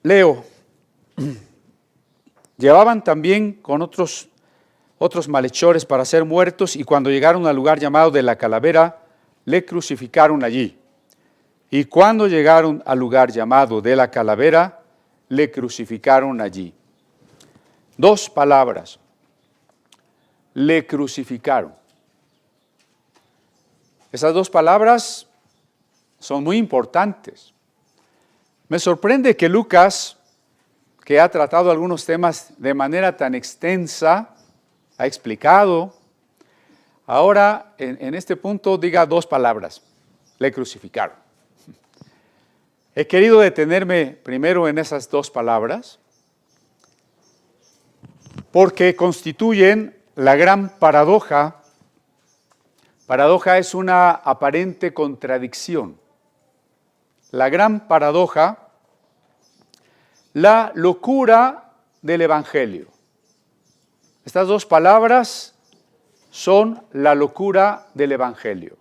Leo. Llevaban también con otros malhechores para ser muertos, y cuando llegaron al lugar llamado de la Calavera, le crucificaron allí. Y cuando llegaron al lugar llamado de la Calavera, le crucificaron allí. Dos palabras. Le crucificaron. Esas dos palabras son muy importantes. Me sorprende que Lucas, que ha tratado algunos temas de manera tan extensa, ha explicado, ahora en este punto diga dos palabras, le crucificaron. He querido detenerme primero en esas dos palabras, porque constituyen la gran paradoja. Paradoja es una aparente contradicción. La gran paradoja, la locura del Evangelio. Estas dos palabras son la locura del Evangelio.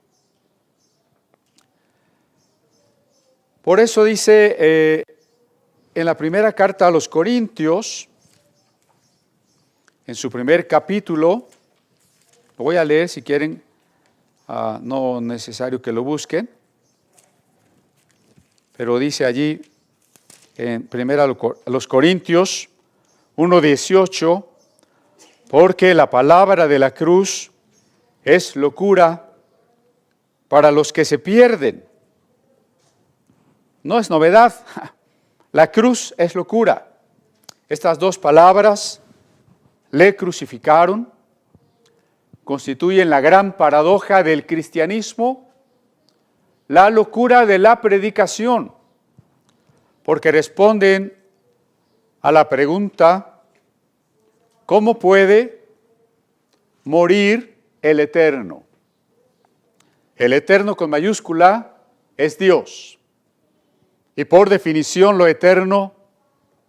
Por eso dice en la primera carta a los Corintios, en su primer capítulo, lo voy a leer si quieren, no es necesario que lo busquen, pero dice allí en primera a los Corintios 1:18, porque la palabra de la cruz es locura para los que se pierden. No es novedad, la cruz es locura. Estas dos palabras, le crucificaron, constituyen la gran paradoja del cristianismo, la locura de la predicación, porque responden a la pregunta, ¿cómo puede morir el Eterno? El Eterno con mayúscula es Dios. Y por definición lo eterno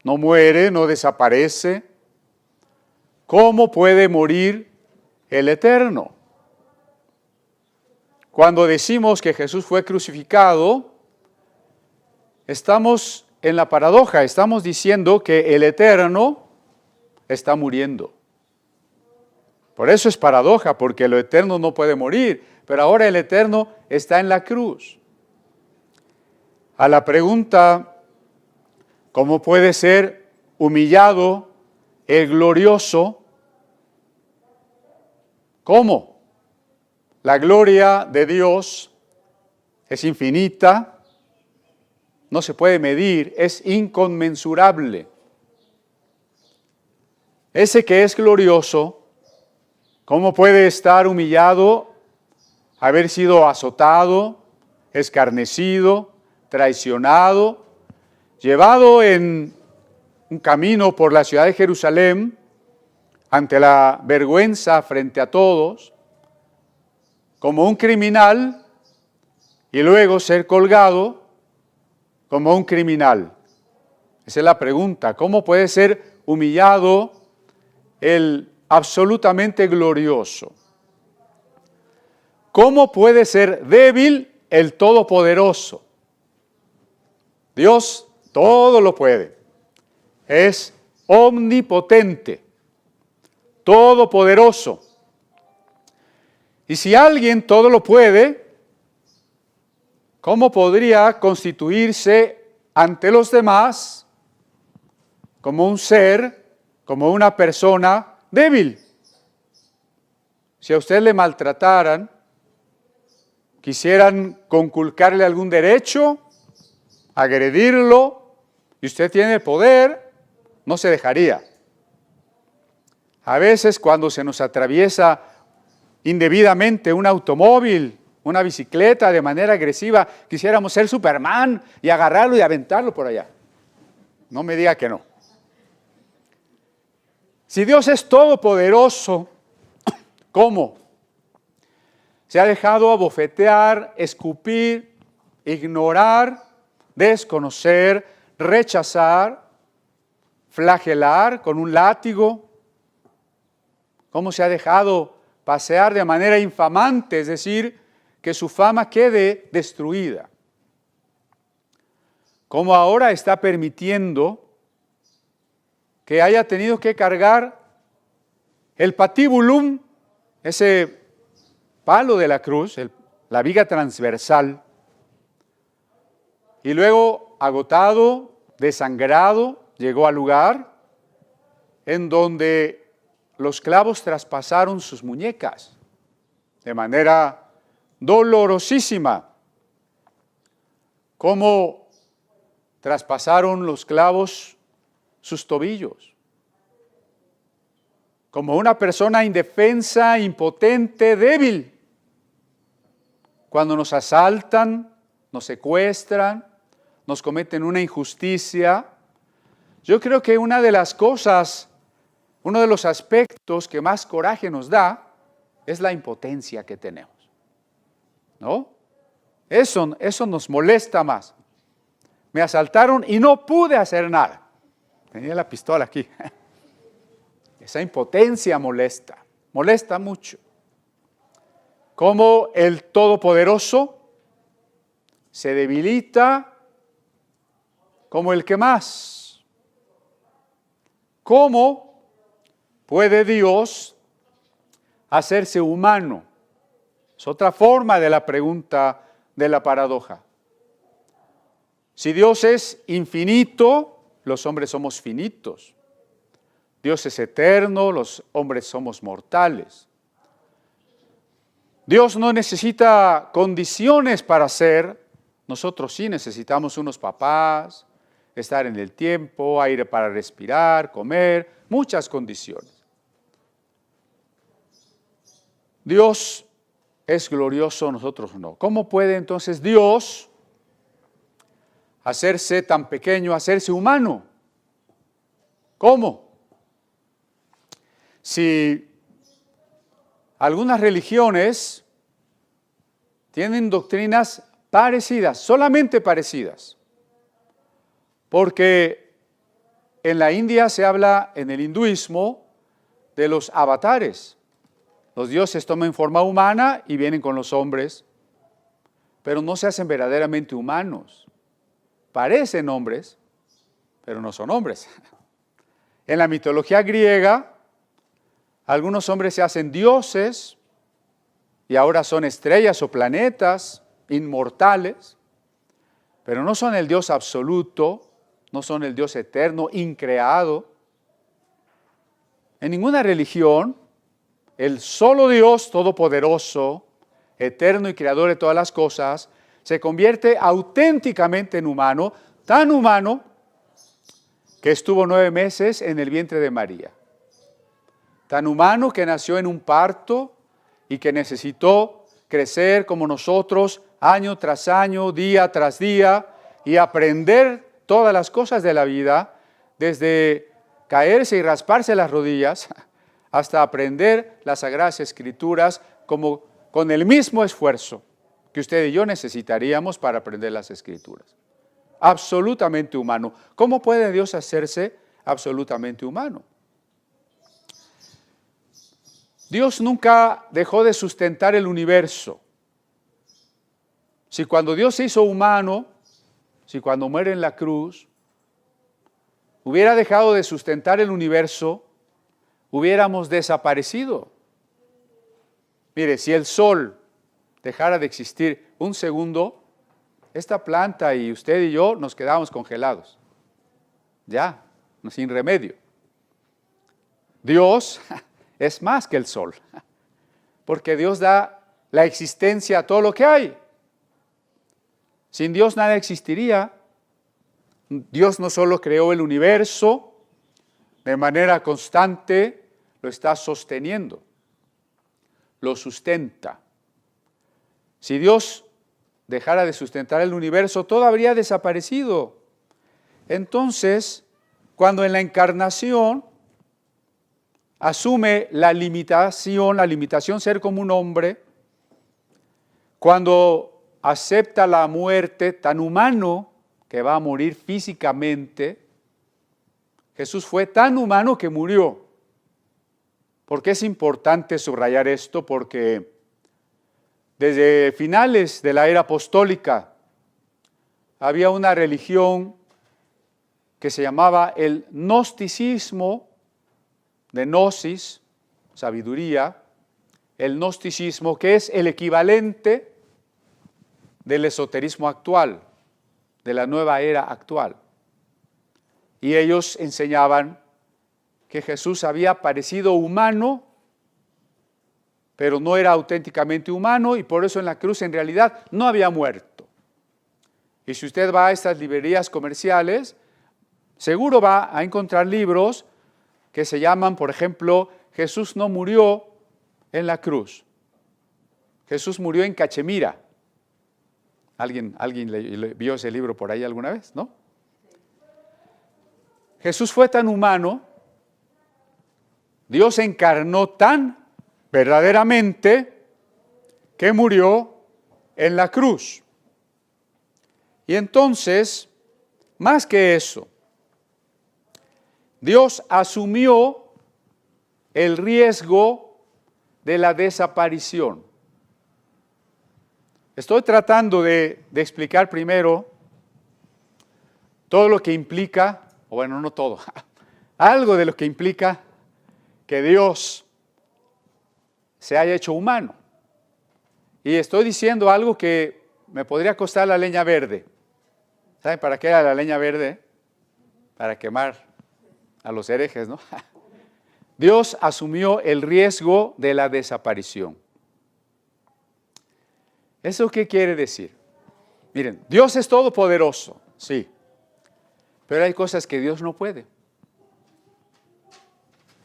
no muere, no desaparece. ¿Cómo puede morir el Eterno? Cuando decimos que Jesús fue crucificado, estamos en la paradoja, estamos diciendo que el Eterno está muriendo. Por eso es paradoja, porque lo eterno no puede morir, pero ahora el Eterno está en la cruz. A la pregunta, ¿cómo puede ser humillado el glorioso? ¿Cómo? La gloria de Dios es infinita, no se puede medir, es inconmensurable. Ese que es glorioso, ¿cómo puede estar humillado, haber sido azotado, escarnecido, traicionado, llevado en un camino por la ciudad de Jerusalén ante la vergüenza frente a todos, como un criminal, y luego ser colgado como un criminal? Esa es la pregunta. ¿Cómo puede ser humillado el absolutamente glorioso? ¿Cómo puede ser débil el todopoderoso? Dios todo lo puede. Es omnipotente, todopoderoso. Y si alguien todo lo puede, ¿cómo podría constituirse ante los demás como un ser, como una persona débil? Si a usted le maltrataran, quisieran conculcarle algún derecho, agredirlo, y usted tiene el poder, no se dejaría. A veces cuando se nos atraviesa indebidamente un automóvil, una bicicleta de manera agresiva, quisiéramos ser Superman y agarrarlo y aventarlo por allá. No me diga que no. Si Dios es todopoderoso, ¿cómo? Se ha dejado abofetear, escupir, ignorar, desconocer, rechazar, flagelar con un látigo. ¿Cómo se ha dejado pasear de manera infamante, es decir, que su fama quede destruida? ¿Cómo ahora está permitiendo que haya tenido que cargar el patibulum, ese palo de la cruz, la viga transversal, y luego, agotado, desangrado, llegó al lugar en donde los clavos traspasaron sus muñecas de manera dolorosísima, como traspasaron los clavos sus tobillos. Como una persona indefensa, impotente, débil. Cuando nos asaltan, nos secuestran, nos cometen una injusticia, yo creo que una de las cosas, uno de los aspectos que más coraje nos da es la impotencia que tenemos, ¿no? Eso nos molesta más. Me asaltaron y no pude hacer nada. Tenía la pistola aquí. Esa impotencia molesta mucho. Como el Todopoderoso se debilita como el que más. ¿Cómo puede Dios hacerse humano? Es otra forma de la pregunta de la paradoja. Si Dios es infinito, los hombres somos finitos. Dios es eterno, los hombres somos mortales. Dios no necesita condiciones para ser, nosotros sí necesitamos unos papás, estar en el tiempo, aire para respirar, comer, muchas condiciones. Dios es glorioso, nosotros no. ¿Cómo puede entonces Dios hacerse tan pequeño, hacerse humano? ¿Cómo? Si algunas religiones tienen doctrinas parecidas, solamente parecidas, porque en la India se habla, en el hinduismo, de los avatares. Los dioses toman forma humana y vienen con los hombres, pero no se hacen verdaderamente humanos. Parecen hombres, pero no son hombres. En la mitología griega, algunos hombres se hacen dioses y ahora son estrellas o planetas inmortales, pero no son el Dios absoluto, no son el Dios eterno, increado. En ninguna religión, el solo Dios todopoderoso, eterno y creador de todas las cosas, se convierte auténticamente en humano, tan humano que estuvo 9 meses en el vientre de María. Tan humano que nació en un parto y que necesitó crecer como nosotros año tras año, día tras día y aprender todas las cosas de la vida, desde caerse y rasparse las rodillas hasta aprender las Sagradas Escrituras como con el mismo esfuerzo que usted y yo necesitaríamos para aprender las Escrituras. Absolutamente humano. ¿Cómo puede Dios hacerse absolutamente humano? Dios nunca dejó de sustentar el universo. Si cuando Dios se hizo humano, si cuando muere en la cruz, hubiera dejado de sustentar el universo, hubiéramos desaparecido. Mire, si el sol dejara de existir un segundo, esta planta y usted y yo nos quedamos congelados. Ya, sin remedio. Dios es más que el sol, porque Dios da la existencia a todo lo que hay. Sin Dios nada existiría. Dios no solo creó el universo, de manera constante lo está sosteniendo, lo sustenta. Si Dios dejara de sustentar el universo, todo habría desaparecido. Entonces, cuando en la encarnación asume la limitación ser como un hombre, cuando acepta la muerte tan humano que va a morir físicamente, Jesús fue tan humano que murió. ¿Por qué es importante subrayar esto? Porque desde finales de la era apostólica había una religión que se llamaba el gnosticismo, de gnosis, sabiduría, el gnosticismo, que es el equivalente del esoterismo actual, de la nueva era actual. Y ellos enseñaban que Jesús había parecido humano, pero no era auténticamente humano, y por eso en la cruz en realidad no había muerto. Y si usted va a estas librerías comerciales, seguro va a encontrar libros que se llaman, por ejemplo, Jesús no murió en la cruz. Jesús murió en Cachemira. ¿Alguien vio ese libro por ahí alguna vez? ¿No? Jesús fue tan humano, Dios se encarnó tan verdaderamente que murió en la cruz. Y entonces, más que eso, Dios asumió el riesgo de la desaparición. Estoy tratando de explicar primero todo lo que implica, o bueno, no todo, algo de lo que implica que Dios se haya hecho humano. Y estoy diciendo algo que me podría costar la leña verde. ¿Saben para qué era la leña verde? Para quemar a los herejes, ¿no? Dios asumió el riesgo de la desaparición. ¿Eso qué quiere decir? Miren, Dios es todopoderoso, sí, pero hay cosas que Dios no puede.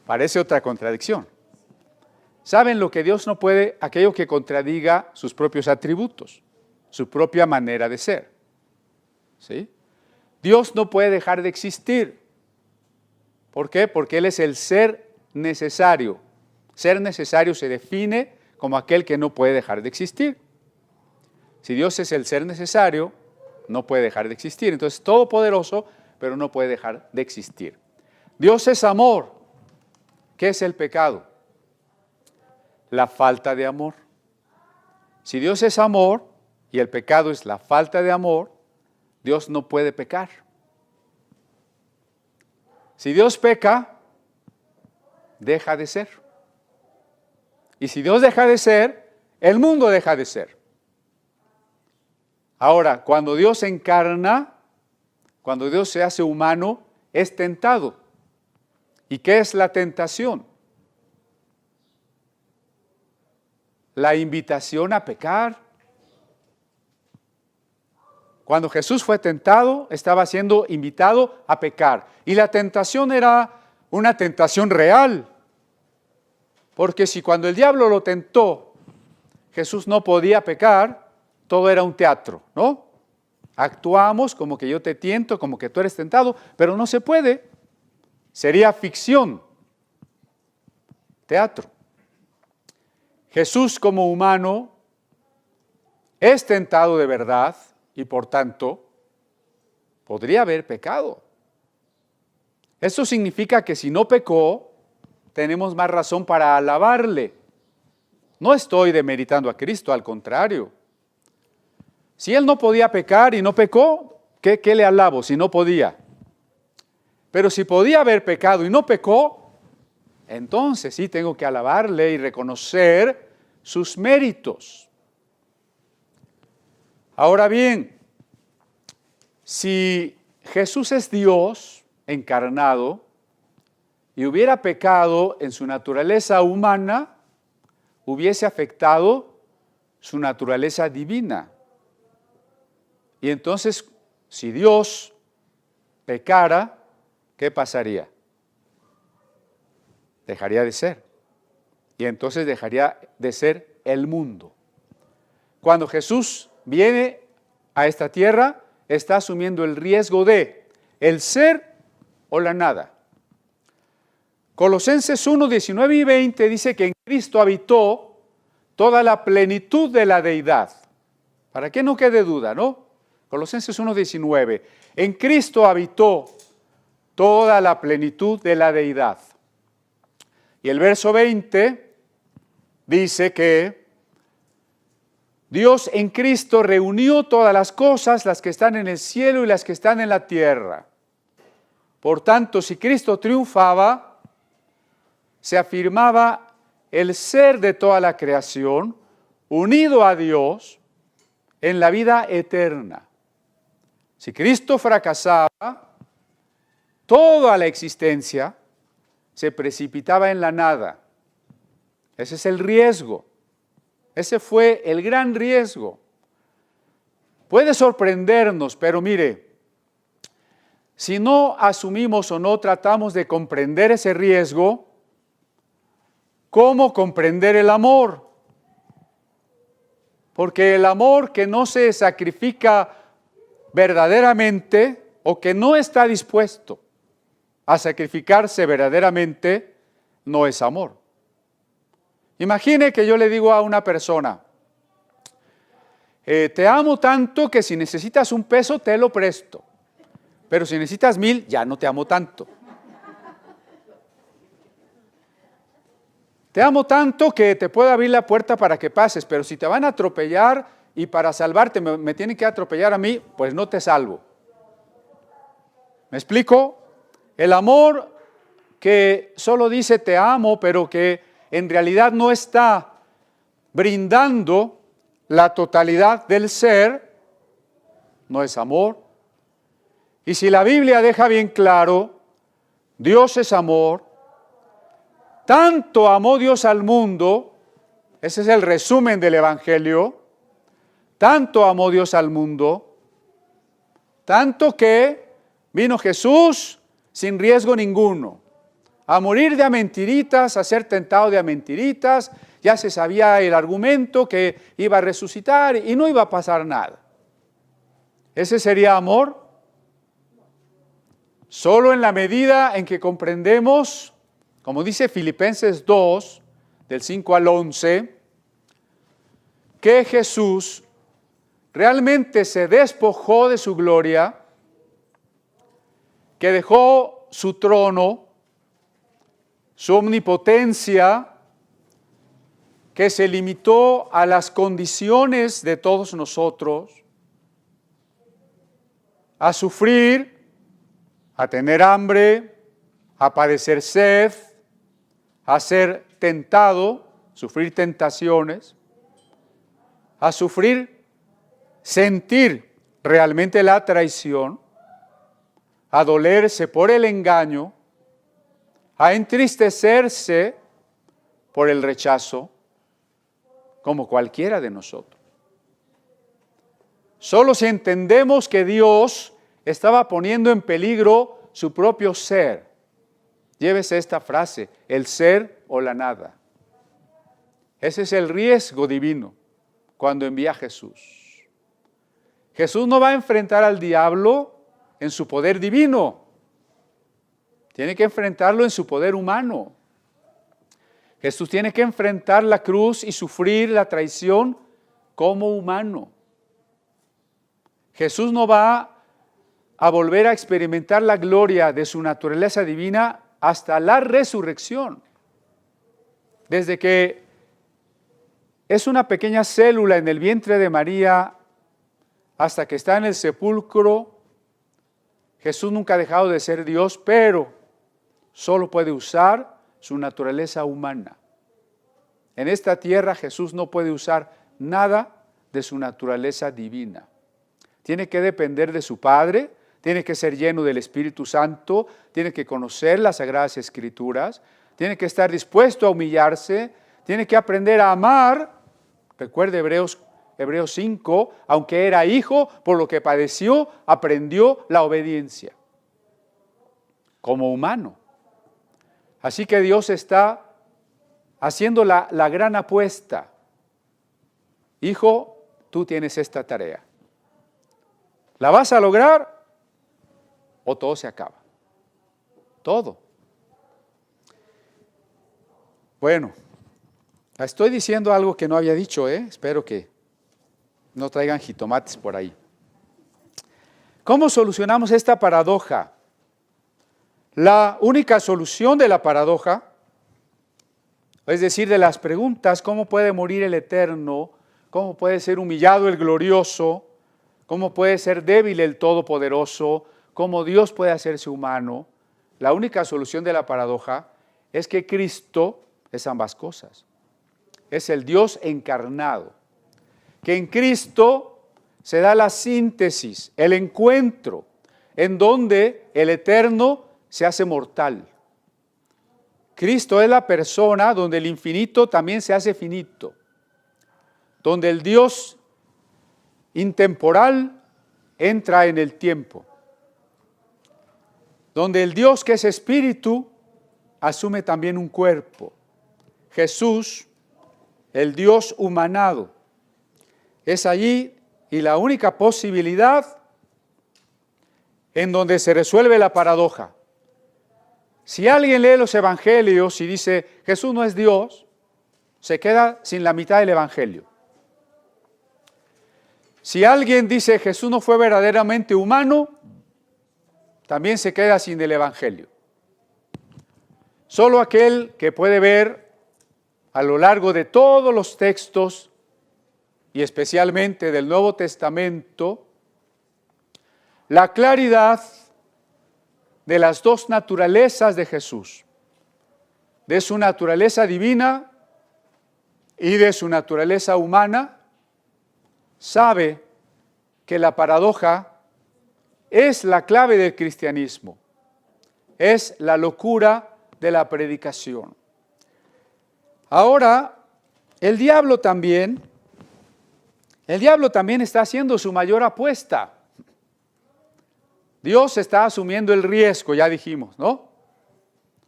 Parece otra contradicción. ¿Saben lo que Dios no puede? Aquello que contradiga sus propios atributos, su propia manera de ser. ¿Sí? Dios no puede dejar de existir. ¿Por qué? Porque Él es el ser necesario. Ser necesario se define como aquel que no puede dejar de existir. Si Dios es el ser necesario, no puede dejar de existir. Entonces, todopoderoso, pero no puede dejar de existir. Dios es amor. ¿Qué es el pecado? La falta de amor. Si Dios es amor y el pecado es la falta de amor, Dios no puede pecar. Si Dios peca, deja de ser. Y si Dios deja de ser, el mundo deja de ser. Ahora, cuando Dios se encarna, cuando Dios se hace humano, es tentado. ¿Y qué es la tentación? La invitación a pecar. Cuando Jesús fue tentado, estaba siendo invitado a pecar. Y la tentación era una tentación real. Porque si cuando el diablo lo tentó, Jesús no podía pecar, todo era un teatro, ¿no? Actuamos como que yo te tiento, como que tú eres tentado, pero no se puede. Sería ficción, teatro. Jesús como humano es tentado de verdad y por tanto podría haber pecado. Esto significa que si no pecó, tenemos más razón para alabarle. No estoy demeritando a Cristo, al contrario. Si Él no podía pecar y no pecó, ¿qué le alabo si no podía? Pero si podía haber pecado y no pecó, entonces sí tengo que alabarle y reconocer sus méritos. Ahora bien, si Jesús es Dios encarnado y hubiera pecado en su naturaleza humana, hubiese afectado su naturaleza divina. Y entonces, si Dios pecara, ¿qué pasaría? Dejaría de ser. Y entonces dejaría de ser el mundo. Cuando Jesús viene a esta tierra, está asumiendo el riesgo de el ser o la nada. Colosenses 1, 19 y 20 dice que en Cristo habitó toda la plenitud de la deidad. Para que no quede duda, ¿no? Colosenses 1, 19. En Cristo habitó toda la plenitud de la deidad. Y el verso 20 dice que Dios en Cristo reunió todas las cosas, las que están en el cielo y las que están en la tierra. Por tanto, si Cristo triunfaba, se afirmaba el ser de toda la creación, unido a Dios en la vida eterna. Si Cristo fracasaba, toda la existencia se precipitaba en la nada. Ese es el riesgo. Ese fue el gran riesgo. Puede sorprendernos, pero mire, si no asumimos o no tratamos de comprender ese riesgo, ¿cómo comprender el amor? Porque el amor que no se sacrifica verdaderamente o que no está dispuesto a sacrificarse verdaderamente, no es amor. Imagine que yo le digo a una persona, te amo tanto que si necesitas un peso te lo presto, pero si necesitas 1000 ya no te amo tanto. Te amo tanto que te puedo abrir la puerta para que pases, pero si te van a atropellar y para salvarte me tienen que atropellar a mí, pues no te salvo. ¿Me explico? El amor que solo dice te amo, pero que en realidad no está brindando la totalidad del ser, no es amor. Y si la Biblia deja bien claro, Dios es amor, tanto amó Dios al mundo, ese es el resumen del Evangelio, tanto amó Dios al mundo, tanto que vino Jesús sin riesgo ninguno, a morir de a mentiritas, a ser tentado de a mentiritas, ya se sabía el argumento que iba a resucitar y no iba a pasar nada. ¿Ese sería amor? Solo en la medida en que comprendemos, como dice Filipenses 2, del 5 al 11, que Jesús realmente se despojó de su gloria, que dejó su trono, su omnipotencia, que se limitó a las condiciones de todos nosotros, a sufrir, a tener hambre, a padecer sed, a ser tentado, sufrir tentaciones, a sufrir, sentir realmente la traición, a dolerse por el engaño, a entristecerse por el rechazo, como cualquiera de nosotros. Solo si entendemos que Dios estaba poniendo en peligro su propio ser. Llévese esta frase, el ser o la nada. Ese es el riesgo divino cuando envía a Jesús. Jesús no va a enfrentar al diablo en su poder divino. Tiene que enfrentarlo en su poder humano. Jesús tiene que enfrentar la cruz y sufrir la traición como humano. Jesús no va a volver a experimentar la gloria de su naturaleza divina hasta la resurrección. Desde que es una pequeña célula en el vientre de María hasta que está en el sepulcro, Jesús nunca ha dejado de ser Dios, pero solo puede usar su naturaleza humana. En esta tierra Jesús no puede usar nada de su naturaleza divina. Tiene que depender de su Padre, tiene que ser lleno del Espíritu Santo, tiene que conocer las Sagradas Escrituras, tiene que estar dispuesto a humillarse, tiene que aprender a amar. Recuerde Hebreos 5, aunque era hijo, por lo que padeció, aprendió la obediencia como humano. Así que Dios está haciendo la gran apuesta. Hijo, tú tienes esta tarea. ¿La vas a lograr o todo se acaba? Todo. Bueno, estoy diciendo algo que no había dicho, Espero que no traigan jitomates por ahí. ¿Cómo solucionamos esta paradoja? La única solución de la paradoja, es decir, de las preguntas, ¿cómo puede morir el eterno? ¿Cómo puede ser humillado el glorioso? ¿Cómo puede ser débil el todopoderoso? ¿Cómo Dios puede hacerse humano? la única solución de la paradoja es que Cristo es ambas cosas. Es el Dios encarnado. Que en Cristo se da la síntesis, el encuentro, en donde el eterno se hace mortal. Cristo es la persona donde el infinito también se hace finito, donde el Dios intemporal entra en el tiempo, donde el Dios que es espíritu asume también un cuerpo. Jesús, el Dios humanado, es allí y la única posibilidad en donde se resuelve la paradoja. Si alguien lee los evangelios y dice Jesús no es Dios, se queda sin la mitad del evangelio. Si alguien dice Jesús no fue verdaderamente humano, también se queda sin el evangelio. Solo aquel que puede ver a lo largo de todos los textos y especialmente del Nuevo Testamento la claridad de las dos naturalezas de Jesús, de su naturaleza divina y de su naturaleza humana, sabe que la paradoja es la clave del cristianismo, es la locura de la predicación. Ahora, el diablo también está haciendo su mayor apuesta. Dios está asumiendo el riesgo, ya dijimos, ¿no?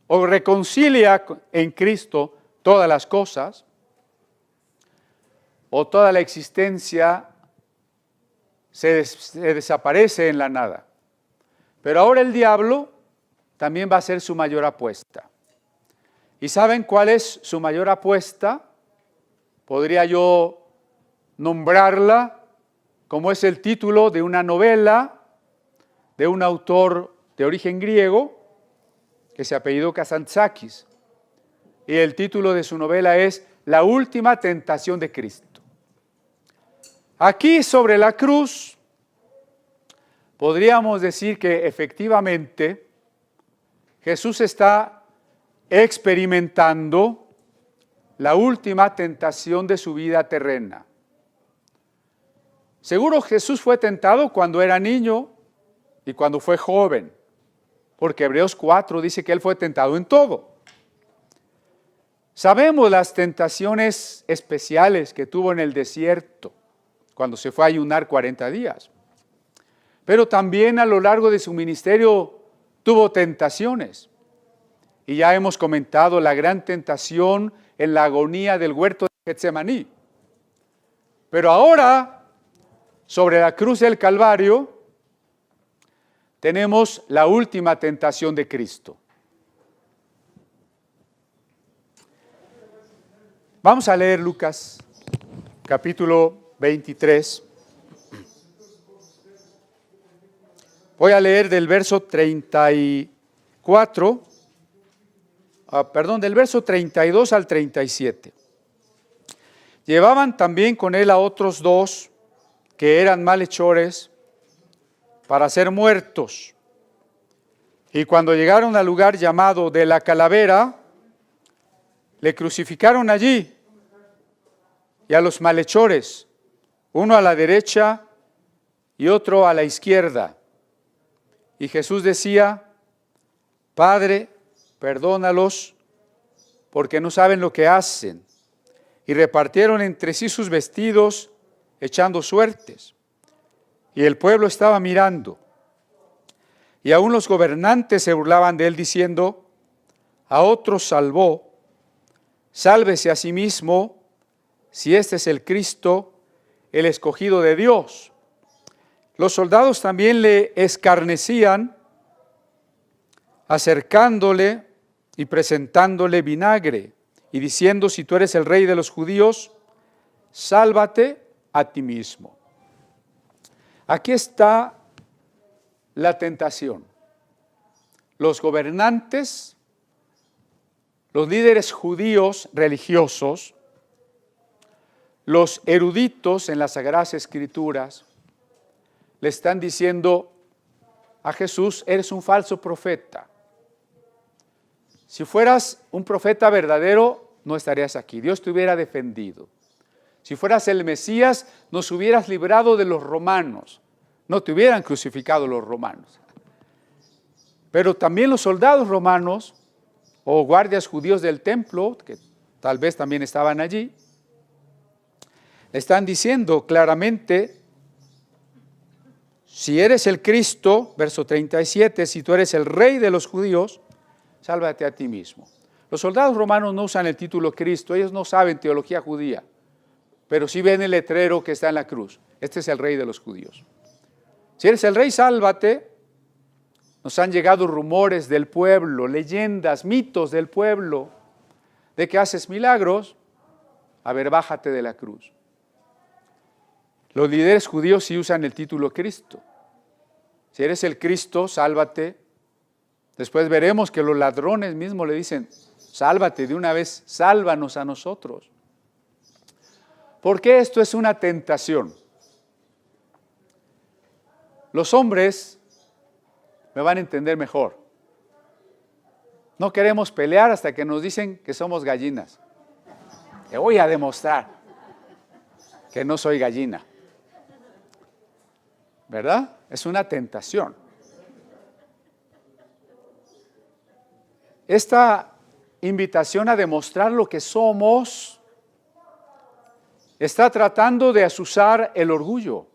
O reconcilia en Cristo todas las cosas, o toda la existencia se desaparece en la nada. Pero ahora el diablo también va a hacer su mayor apuesta. ¿Y saben cuál es su mayor apuesta? Podría yo nombrarla como es el título de una novela de un autor de origen griego que se apellidó Kazantzakis. Y el título de su novela es La última tentación de Cristo. Aquí sobre la cruz podríamos decir que efectivamente Jesús está experimentando la última tentación de su vida terrena. Seguro Jesús fue tentado cuando era niño y cuando fue joven, porque Hebreos 4 dice que Él fue tentado en todo. Sabemos las tentaciones especiales que tuvo en el desierto, cuando se fue a ayunar 40 días. Pero también a lo largo de su ministerio tuvo tentaciones. Y ya hemos comentado la gran tentación en la agonía del huerto de Getsemaní. Pero ahora, sobre la cruz del Calvario, tenemos la última tentación de Cristo. Vamos a leer Lucas, capítulo 23. Voy a leer del verso 34, del verso 32 al 37. Llevaban también con él a otros dos que eran malhechores para ser muertos. Y cuando llegaron al lugar llamado de la Calavera, le crucificaron allí y a los malhechores, uno a la derecha y otro a la izquierda. Y Jesús decía, Padre, perdónalos, porque no saben lo que hacen. Y repartieron entre sí sus vestidos, echando suertes. Y el pueblo estaba mirando. Y aún los gobernantes se burlaban de él, diciendo, a otros salvó, sálvese a sí mismo, si este es el Cristo, el escogido de Dios. Los soldados también le escarnecían, acercándole y presentándole vinagre, y diciendo, si tú eres el rey de los judíos, sálvate a ti mismo. Aquí está la tentación. Los gobernantes, los líderes judíos religiosos, los eruditos en las Sagradas Escrituras, le están diciendo a Jesús, eres un falso profeta, Si fueras un profeta verdadero, no estarías aquí. Dios te hubiera defendido. Si fueras el Mesías, nos hubieras librado de los romanos. No te hubieran crucificado los romanos. Pero también los soldados romanos o guardias judíos del templo, que tal vez también estaban allí, están diciendo claramente, si eres el Cristo, verso 37, si tú eres el rey de los judíos, sálvate a ti mismo. Los soldados romanos no usan el título Cristo, ellos no saben teología judía, pero sí ven el letrero que está en la cruz. Este es el rey de los judíos. Si eres el rey, sálvate. Nos han llegado rumores del pueblo, leyendas, mitos del pueblo, de que haces milagros. A ver, bájate de la cruz. Los líderes judíos sí usan el título Cristo. Si eres el Cristo, sálvate. Después veremos que los ladrones mismos le dicen, sálvate de una vez, sálvanos a nosotros. ¿Por qué esto es una tentación? Los hombres me van a entender mejor. No queremos pelear hasta que nos dicen que somos gallinas. Te voy a demostrar que no soy gallina. ¿Verdad? Es una tentación. Esta invitación a demostrar lo que somos está tratando de azuzar el orgullo,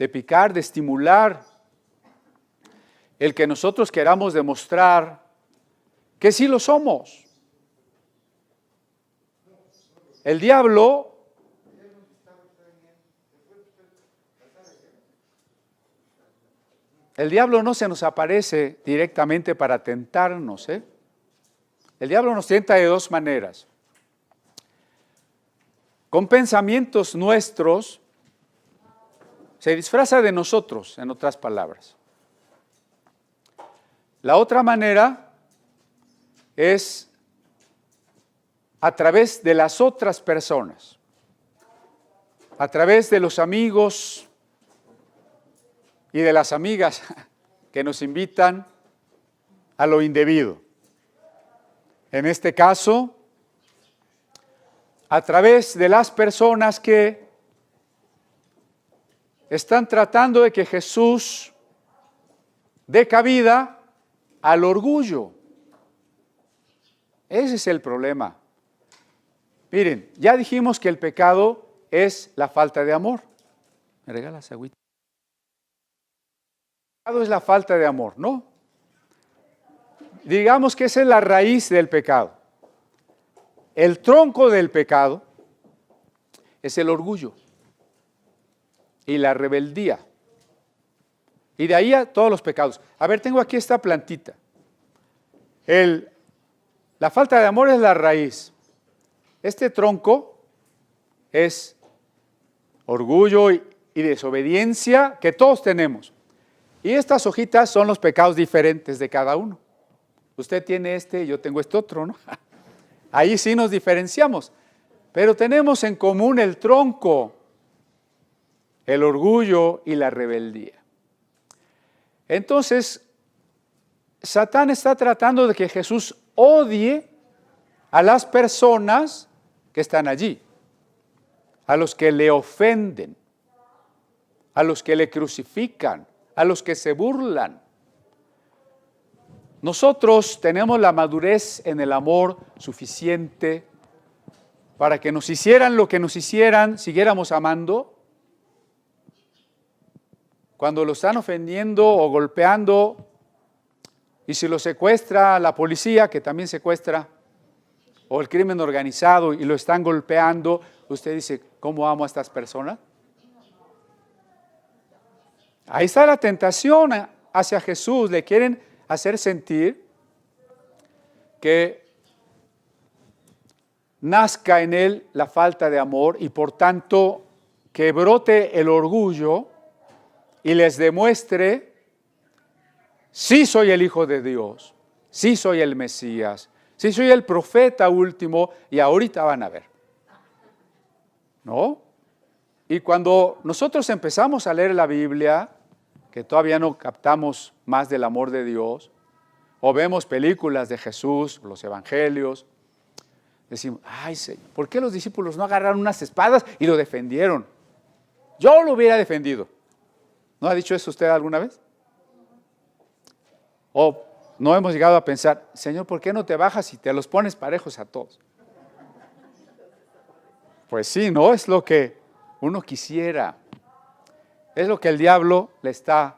de picar, de estimular el que nosotros queramos demostrar que sí lo somos. El diablo no se nos aparece directamente para tentarnos, ¿eh? El diablo nos tienta de dos maneras. Con pensamientos nuestros, se disfraza de nosotros, en otras palabras. La otra manera es a través de las otras personas, a través de los amigos y de las amigas que nos invitan a lo indebido. En este caso, a través de las personas que están tratando de que Jesús dé cabida al orgullo. Ese es el problema. Miren, ya dijimos que el pecado es la falta de amor. ¿Me regalas agüita? El pecado es la falta de amor, ¿no? Digamos que esa es la raíz del pecado. El tronco del pecado es el orgullo y la rebeldía. Y de ahí a todos los pecados. A ver, tengo aquí esta plantita. La falta de amor es la raíz. Este tronco es orgullo y desobediencia que todos tenemos. Y estas hojitas son los pecados diferentes de cada uno. Usted tiene este, yo tengo este otro, ¿no? Ahí sí nos diferenciamos. Pero tenemos en común el tronco, el orgullo y la rebeldía. Entonces, Satán está tratando de que Jesús odie a las personas que están allí, a los que le ofenden, a los que le crucifican, a los que se burlan. Nosotros tenemos la madurez en el amor suficiente para que nos hicieran lo que nos hicieran, siguiéramos amando. Cuando lo están ofendiendo o golpeando, y si lo secuestra la policía, que también secuestra, o el crimen organizado y lo están golpeando, usted dice, ¿cómo amo a estas personas? Ahí está la tentación hacia Jesús. Le quieren hacer sentir que nazca en él la falta de amor y por tanto que brote el orgullo y les demuestre, sí soy el Hijo de Dios, sí soy el Mesías, sí soy el profeta último y ahorita van a ver. ¿No? Y cuando nosotros empezamos a leer la Biblia, que todavía no captamos más del amor de Dios, o vemos películas de Jesús, los evangelios, decimos, ay Señor, ¿por qué los discípulos no agarraron unas espadas y lo defendieron? Yo lo hubiera defendido. ¿No ha dicho eso usted alguna vez? O no hemos llegado a pensar, Señor, ¿por qué no te bajas y te los pones parejos a todos? Pues sí, ¿no? Es lo que uno quisiera. Es lo que el diablo le está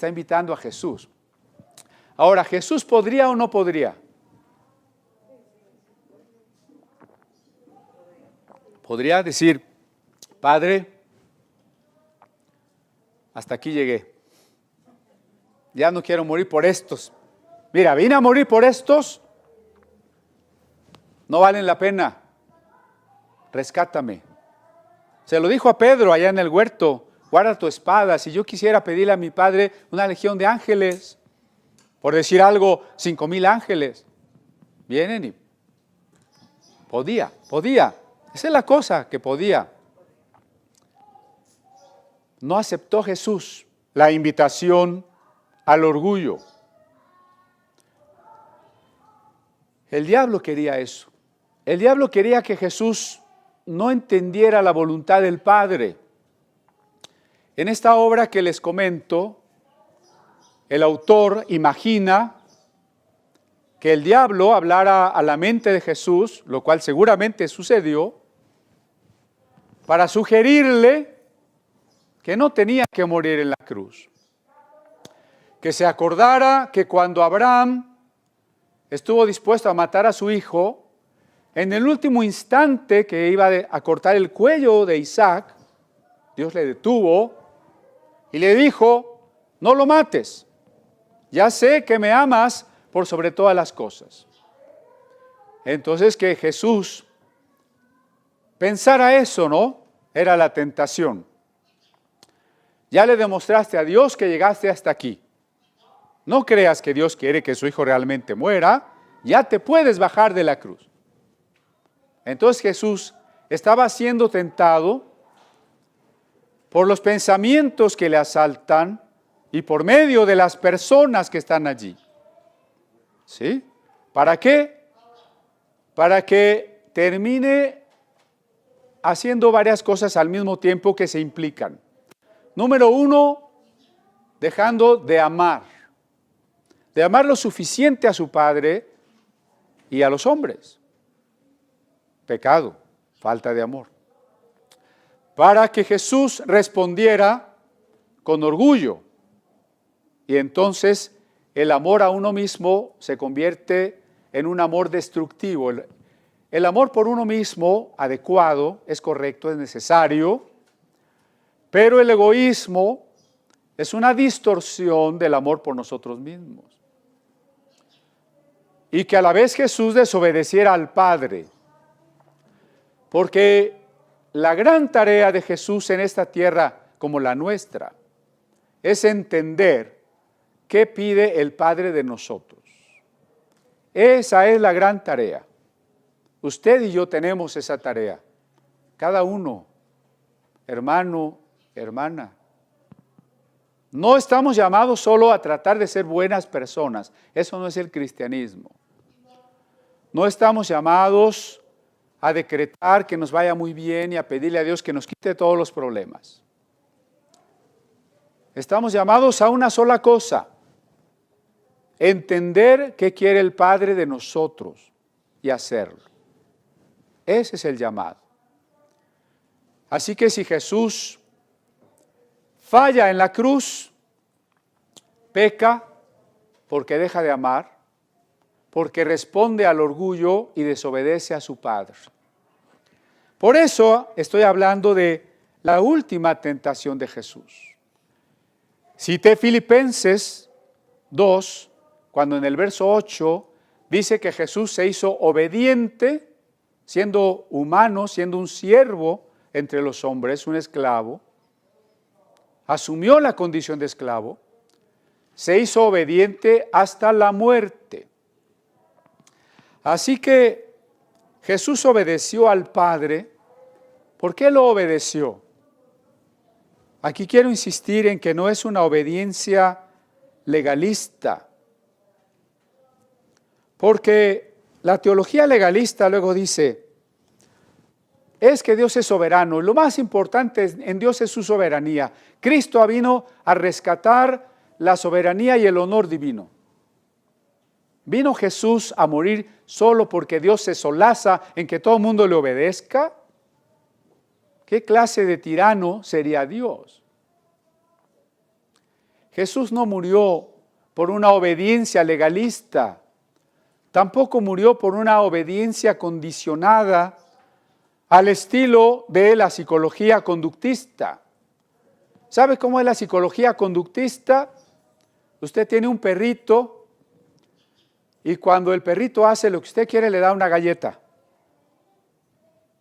invitando a Jesús. Ahora, ¿Jesús podría o no podría? Podría decir, Padre, hasta aquí llegué. Ya no quiero morir por estos. Mira, vine a morir por estos. No valen la pena. Rescátame. Se lo dijo a Pedro allá en el huerto. Guarda tu espada. Si yo quisiera pedirle a mi Padre una legión de ángeles, por decir algo, 5,000 ángeles, vienen y podía. Esa es la cosa, que podía. No aceptó Jesús la invitación al orgullo. El diablo quería eso. El diablo quería que Jesús no entendiera la voluntad del Padre. En esta obra que les comento, el autor imagina que el diablo hablara a la mente de Jesús, lo cual seguramente sucedió, para sugerirle que no tenía que morir en la cruz. Que se acordara que cuando Abraham estuvo dispuesto a matar a su hijo, en el último instante que iba a cortar el cuello de Isaac, Dios le detuvo y le dijo, no lo mates, ya sé que me amas por sobre todas las cosas. Entonces que Jesús pensara eso, ¿no? Era la tentación. Ya le demostraste a Dios que llegaste hasta aquí. No creas que Dios quiere que su hijo realmente muera, ya te puedes bajar de la cruz. Entonces Jesús estaba siendo tentado por los pensamientos que le asaltan y por medio de las personas que están allí. ¿Sí? ¿Para qué? Para que termine haciendo varias cosas al mismo tiempo que se implican. Número 1, dejando de amar lo suficiente a su Padre y a los hombres. Pecado, falta de amor. Para que Jesús respondiera con orgullo. Y entonces el amor a uno mismo se convierte en un amor destructivo. El amor por uno mismo, adecuado, es correcto, es necesario, pero el egoísmo es una distorsión del amor por nosotros mismos. Y que a la vez Jesús desobedeciera al Padre. Porque la gran tarea de Jesús en esta tierra, como la nuestra, es entender qué pide el Padre de nosotros. Esa es la gran tarea. Usted y yo tenemos esa tarea. Cada uno, hermano, hermana. No estamos llamados solo a tratar de ser buenas personas. Eso no es el cristianismo. No estamos llamados a decretar que nos vaya muy bien y a pedirle a Dios que nos quite todos los problemas. Estamos llamados a una sola cosa: entender qué quiere el Padre de nosotros y hacerlo. Ese es el llamado. Así que si Jesús falla en la cruz, peca porque deja de amar, porque responde al orgullo y desobedece a su Padre. Por eso estoy hablando de la última tentación de Jesús. Cité Filipenses 2, cuando en el verso 8 dice que Jesús se hizo obediente, siendo humano, siendo un siervo entre los hombres, un esclavo, asumió la condición de esclavo, se hizo obediente hasta la muerte. Así que Jesús obedeció al Padre. ¿Por qué lo obedeció? Aquí quiero insistir en que no es una obediencia legalista, Porque la teología legalista luego dice, es que Dios es soberano. Lo más importante en Dios es su soberanía. Cristo vino a rescatar la soberanía y el honor divino. ¿Vino Jesús a morir solo porque Dios se solaza en que todo el mundo le obedezca? ¿Qué clase de tirano sería Dios? Jesús no murió por una obediencia legalista, tampoco murió por una obediencia condicionada al estilo de la psicología conductista. ¿Sabe cómo es la psicología conductista? Usted tiene un perrito y cuando el perrito hace lo que usted quiere, le da una galleta.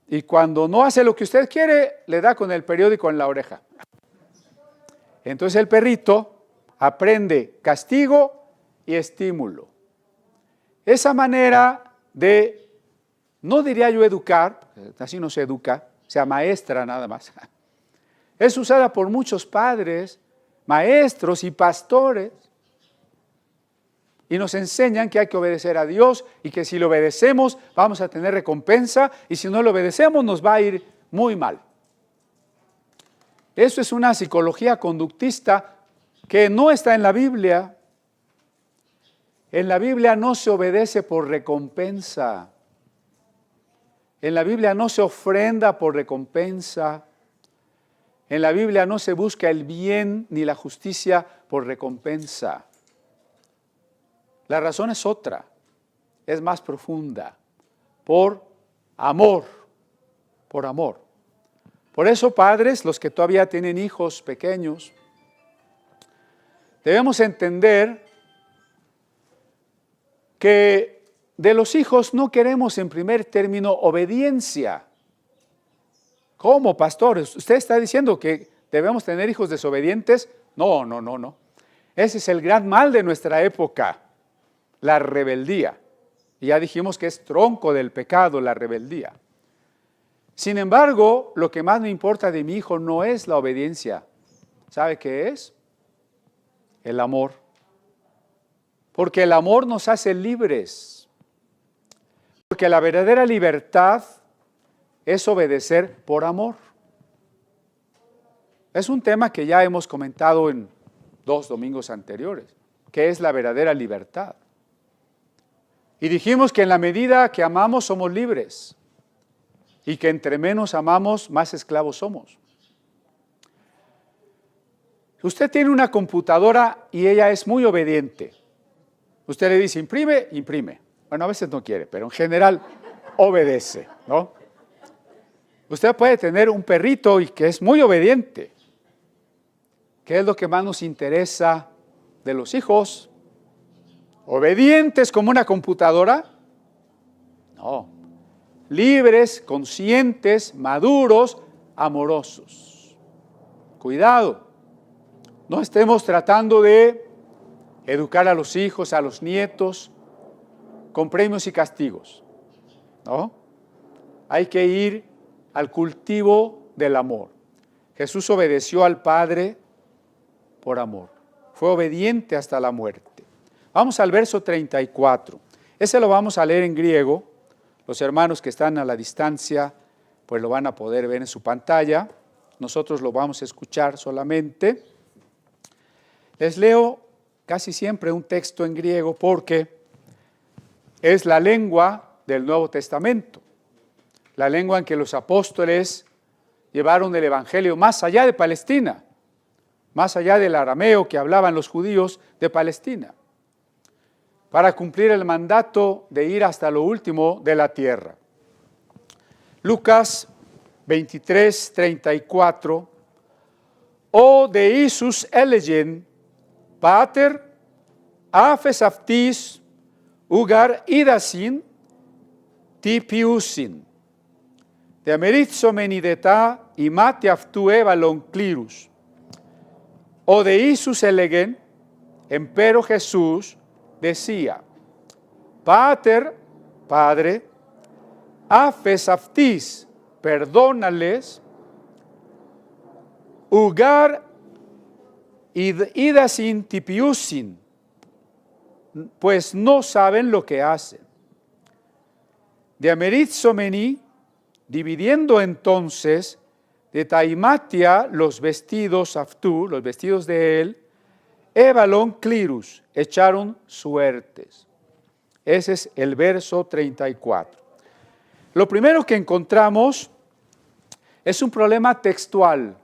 Y cuando no hace lo que usted quiere, le da con el periódico en la oreja. Entonces el perrito aprende castigo y estímulo. Esa manera de, no diría yo educar, así no se educa, se amaestra nada más. Es usada por muchos padres, maestros y pastores. Y nos enseñan que hay que obedecer a Dios y que si lo obedecemos vamos a tener recompensa y si no lo obedecemos nos va a ir muy mal. Eso es una psicología conductista que no está en la Biblia. En la Biblia no se obedece por recompensa. En la Biblia no se ofrenda por recompensa. En la Biblia no se busca el bien ni la justicia por recompensa. La razón es otra, es más profunda, por amor, por amor. Por eso, padres, los que todavía tienen hijos pequeños, debemos entender que de los hijos no queremos en primer término obediencia. ¿Cómo, pastores? ¿Usted está diciendo que debemos tener hijos desobedientes? No. Ese es el gran mal de nuestra época. La rebeldía. Y ya dijimos que es tronco del pecado, la rebeldía. Sin embargo, lo que más me importa de mi hijo no es la obediencia. ¿Sabe qué es? El amor. Porque el amor nos hace libres. Porque la verdadera libertad es obedecer por amor. Es un tema que ya hemos comentado en 2 domingos anteriores. ¿Qué es la verdadera libertad? Y dijimos que en la medida que amamos somos libres y que entre menos amamos, más esclavos somos. Usted tiene una computadora y ella es muy obediente. Usted le dice, imprime, imprime. Bueno, a veces no quiere, pero en general obedece, ¿no? Usted puede tener un perrito y que es muy obediente. ¿Qué es lo que más nos interesa de los hijos? ¿Obedientes como una computadora? No. Libres, conscientes, maduros, amorosos. Cuidado. No estemos tratando de educar a los hijos, a los nietos, con premios y castigos. ¿No? Hay que ir al cultivo del amor. Jesús obedeció al Padre por amor. Fue obediente hasta la muerte. Vamos al verso 34. Ese lo vamos a leer en griego. Los hermanos que están a la distancia, pues lo van a poder ver en su pantalla. Nosotros lo vamos a escuchar solamente. Les leo casi siempre un texto en griego porque es la lengua del Nuevo Testamento. La lengua en que los apóstoles llevaron el evangelio más allá de Palestina, más allá del arameo que hablaban los judíos de Palestina, para cumplir el mandato de ir hasta lo último de la tierra. Lucas 23, 34. O deisus elegen, pater, afes aftis, ugar idasin, tipiusin, de ameritsomenideta imate aftue valon clirus. O deisus elegen, empero Jesús decía, Pater, Padre, afes aftis, perdónales, ugar idasin tipiusin, pues no saben lo que hacen. De Amerit Somení, dividiendo entonces de Taimatia los vestidos Aftú, los vestidos de él, Ebalón Clirus, echaron suertes. Ese es el verso 34. Lo primero que encontramos es un problema textual.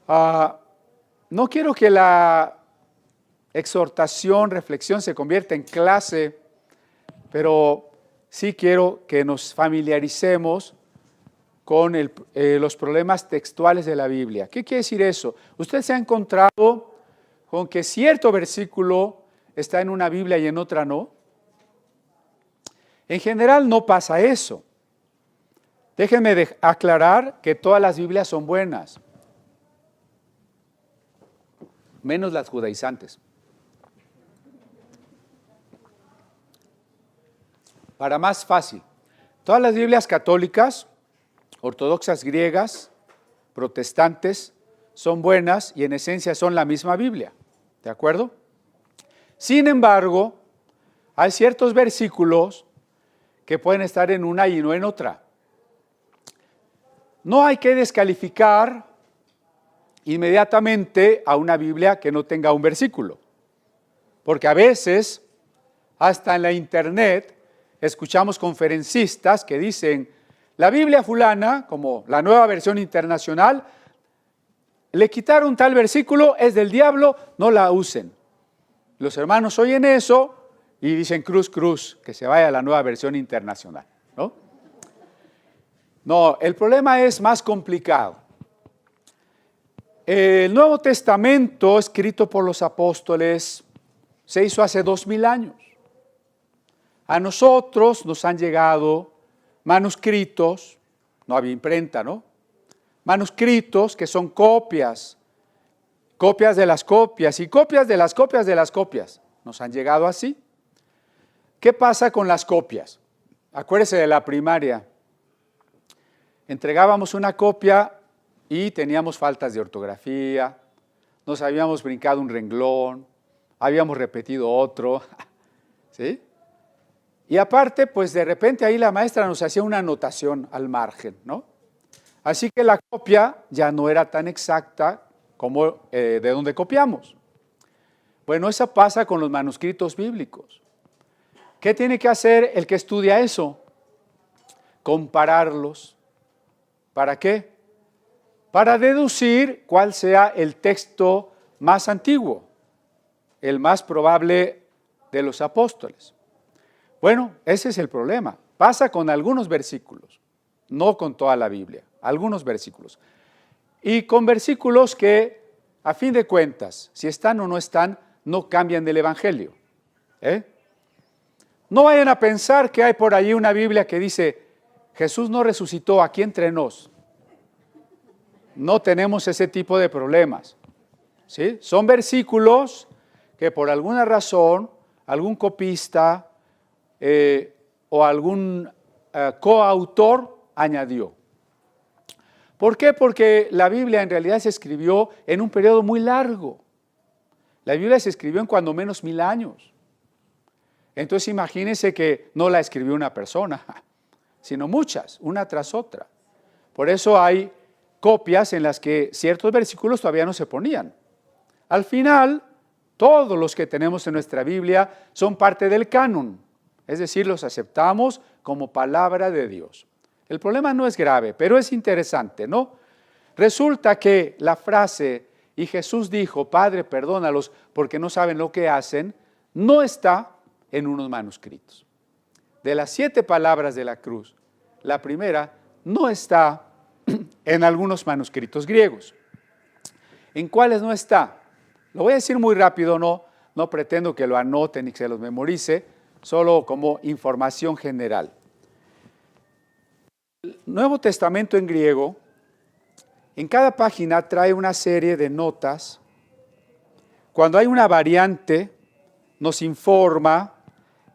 No quiero que la exhortación, reflexión se convierta en clase, pero sí quiero que nos familiaricemos con los problemas textuales de la Biblia. ¿Qué quiere decir eso? Usted se ha encontrado con que cierto versículo está en una Biblia y en otra no. En general no pasa eso. Déjenme aclarar que todas las Biblias son buenas, menos las judaizantes. Para más fácil, todas las Biblias católicas, ortodoxas griegas, protestantes, son buenas y en esencia son la misma Biblia, ¿de acuerdo? Sin embargo, hay ciertos versículos que pueden estar en una y no en otra. No hay que descalificar inmediatamente a una Biblia que no tenga un versículo, porque a veces, hasta en la internet, escuchamos conferencistas que dicen, la Biblia fulana, como la Nueva Versión Internacional, le quitaron tal versículo, es del diablo, no la usen. Los hermanos oyen eso y dicen cruz, cruz, que se vaya a la Nueva Versión Internacional, ¿no? No, el problema es más complicado. El Nuevo Testamento, escrito por los apóstoles, se hizo hace 2000 años. A nosotros nos han llegado manuscritos, no había imprenta, ¿no? Manuscritos que son copias, copias de las copias y copias de las copias de las copias. Nos han llegado así. ¿Qué pasa con las copias? Acuérdese de la primaria. Entregábamos una copia y teníamos faltas de ortografía, nos habíamos brincado un renglón, habíamos repetido otro, ¿sí? Y aparte, pues de repente ahí la maestra nos hacía una anotación al margen, ¿no? Así que la copia ya no era tan exacta como de donde copiamos. Bueno, eso pasa con los manuscritos bíblicos. ¿Qué tiene que hacer el que estudia eso? Compararlos. ¿Para qué? Para deducir cuál sea el texto más antiguo, el más probable de los apóstoles. Bueno, ese es el problema. Pasa con algunos versículos, no con toda la Biblia, algunos versículos. Y con versículos que, a fin de cuentas, si están o no están, no cambian del Evangelio. No vayan a pensar que hay por ahí una Biblia que dice, Jesús no resucitó aquí entre nos. No tenemos ese tipo de problemas, ¿sí? Son versículos que por alguna razón, algún copista o algún coautor añadió. ¿Por qué? Porque la Biblia en realidad se escribió en un periodo muy largo. La Biblia se escribió en cuando menos 1000 años. Entonces imagínense que no la escribió una persona, sino muchas, una tras otra. Por eso hay copias en las que ciertos versículos todavía no se ponían. Al final, todos los que tenemos en nuestra Biblia son parte del canon, es decir, los aceptamos como palabra de Dios. El problema no es grave, pero es interesante, ¿no? Resulta que la frase, y Jesús dijo, Padre, perdónalos porque no saben lo que hacen, no está en unos manuscritos. De las 7 palabras de la cruz, la primera no está en algunos manuscritos griegos. ¿En cuáles no está? Lo voy a decir muy rápido, no pretendo que lo anoten y que se los memorice, solo como información general. El Nuevo Testamento en griego, en cada página trae una serie de notas. Cuando hay una variante, nos informa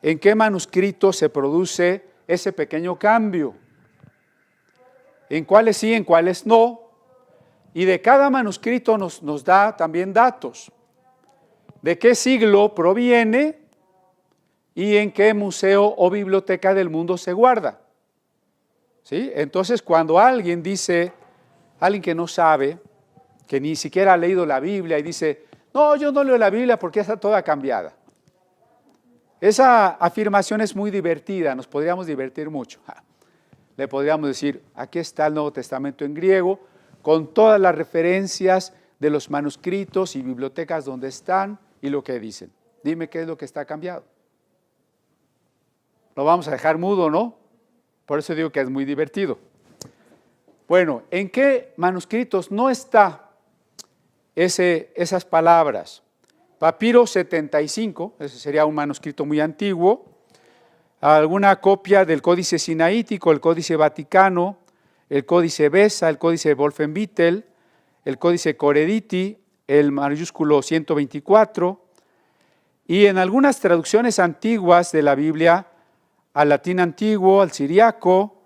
en qué manuscrito se produce ese pequeño cambio, en cuáles sí, en cuáles no, y de cada manuscrito nos da también datos. de qué siglo proviene y en qué museo o biblioteca del mundo se guarda. ¿Sí? Entonces, cuando alguien dice, alguien que no sabe, que ni siquiera ha leído la Biblia y dice, no, yo no leo la Biblia porque está toda cambiada. Esa afirmación es muy divertida, nos podríamos divertir mucho. Le podríamos decir, aquí está el Nuevo Testamento en griego, con todas las referencias de los manuscritos y bibliotecas donde están y lo que dicen. Dime qué es lo que está cambiado. Lo vamos a dejar mudo, ¿no? Por eso digo que es muy divertido. Bueno, ¿en qué manuscritos no está esas palabras? Papiro 75, ese sería un manuscrito muy antiguo, alguna copia del Códice Sinaítico, el Códice Vaticano, el Códice Besa, el Códice Wolfenbüttel, el Códice Corediti, el mayúsculo 124, y en algunas traducciones antiguas de la Biblia, al latín antiguo, al siriaco,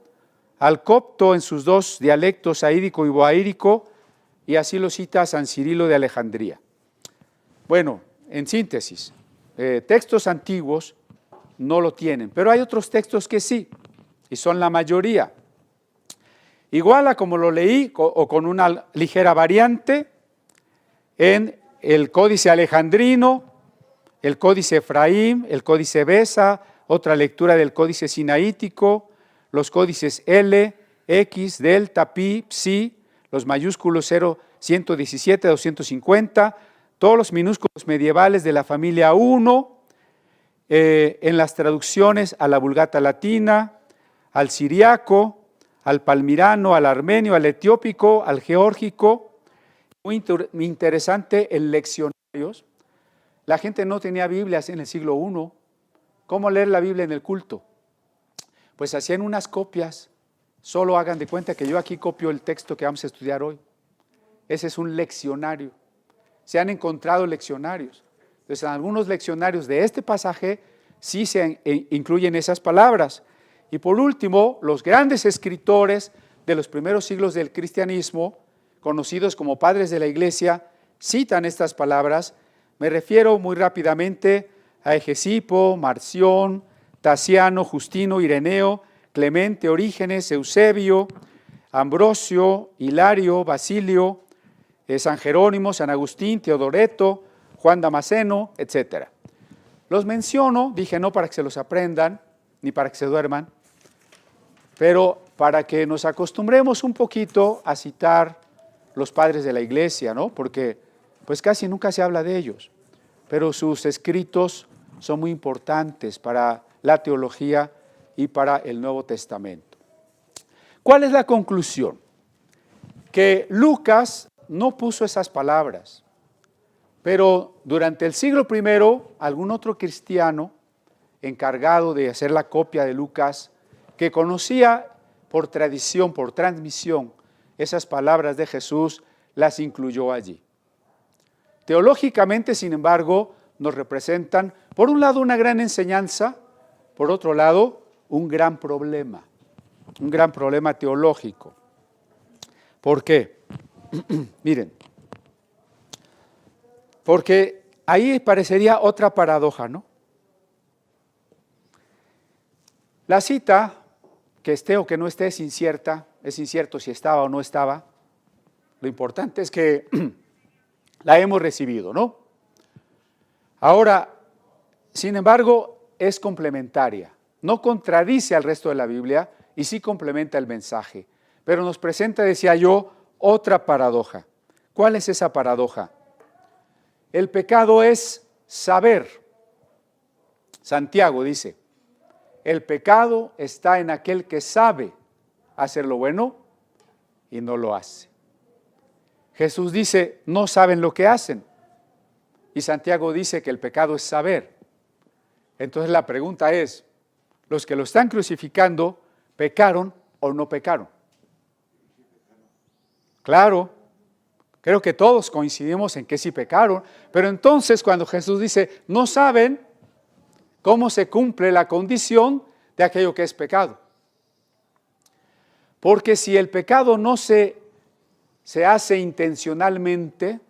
al copto en sus dos dialectos, saídico y boaírico, y así lo cita San Cirilo de Alejandría. Bueno, en síntesis, textos antiguos no lo tienen, pero hay otros textos que sí, y son la mayoría. Igual a como lo leí, o con una ligera variante, en el Códice Alejandrino, el Códice Efraín, el Códice Besa, otra lectura del Códice Sinaítico, los códices L, X, delta, pi, psi, los mayúsculos 0, 117, 250, todos los minúsculos medievales de la familia 1, en las traducciones a la Vulgata latina, al siriaco, al palmirano, al armenio, al etiópico, al geórgico. Muy interesante en leccionarios. La gente no tenía Biblias en el siglo I. ¿Cómo leer la Biblia en el culto? Pues hacían unas copias. Solo hagan de cuenta que yo aquí copio el texto que vamos a estudiar hoy. Ese es un leccionario. Se han encontrado leccionarios. Entonces, en algunos leccionarios de este pasaje sí se incluyen esas palabras. Y por último, los grandes escritores de los primeros siglos del cristianismo, conocidos como padres de la Iglesia, citan estas palabras. Me refiero muy rápidamente a Hegesipo, Marción, Tasiano, Justino, Ireneo, Clemente, Orígenes, Eusebio, Ambrosio, Hilario, Basilio, San Jerónimo, San Agustín, Teodoreto, Juan Damasceno, etc. Los menciono, dije no para que se los aprendan, ni para que se duerman, pero para que nos acostumbremos un poquito a citar los padres de la Iglesia, ¿no? Porque pues casi nunca se habla de ellos, pero sus escritos son muy importantes para la teología y para el Nuevo Testamento. ¿Cuál es la conclusión? Que Lucas no puso esas palabras, pero durante el siglo I, algún otro cristiano encargado de hacer la copia de Lucas, que conocía por tradición, por transmisión, esas palabras de Jesús, las incluyó allí. Teológicamente, sin embargo, nos representan, por un lado, una gran enseñanza, por otro lado, un gran problema teológico. ¿Por qué? Miren, porque ahí parecería otra paradoja, ¿no? La cita, que esté o que no esté, es incierta, es incierto si estaba o no estaba. Lo importante es que la hemos recibido, ¿no? Ahora, sin embargo, es complementaria, no contradice al resto de la Biblia y sí complementa el mensaje, pero nos presenta, decía yo, otra paradoja. ¿Cuál es esa paradoja? El pecado es saber. Santiago dice, el pecado está en aquel que sabe hacer lo bueno y no lo hace. Jesús dice, no saben lo que hacen. Y Santiago dice que el pecado es saber. Entonces la pregunta es, ¿los que lo están crucificando pecaron o no pecaron? Claro, creo que todos coincidimos en que sí pecaron, pero entonces cuando Jesús dice, no saben cómo se cumple la condición de aquello que es pecado. Porque si el pecado no se hace intencionalmente,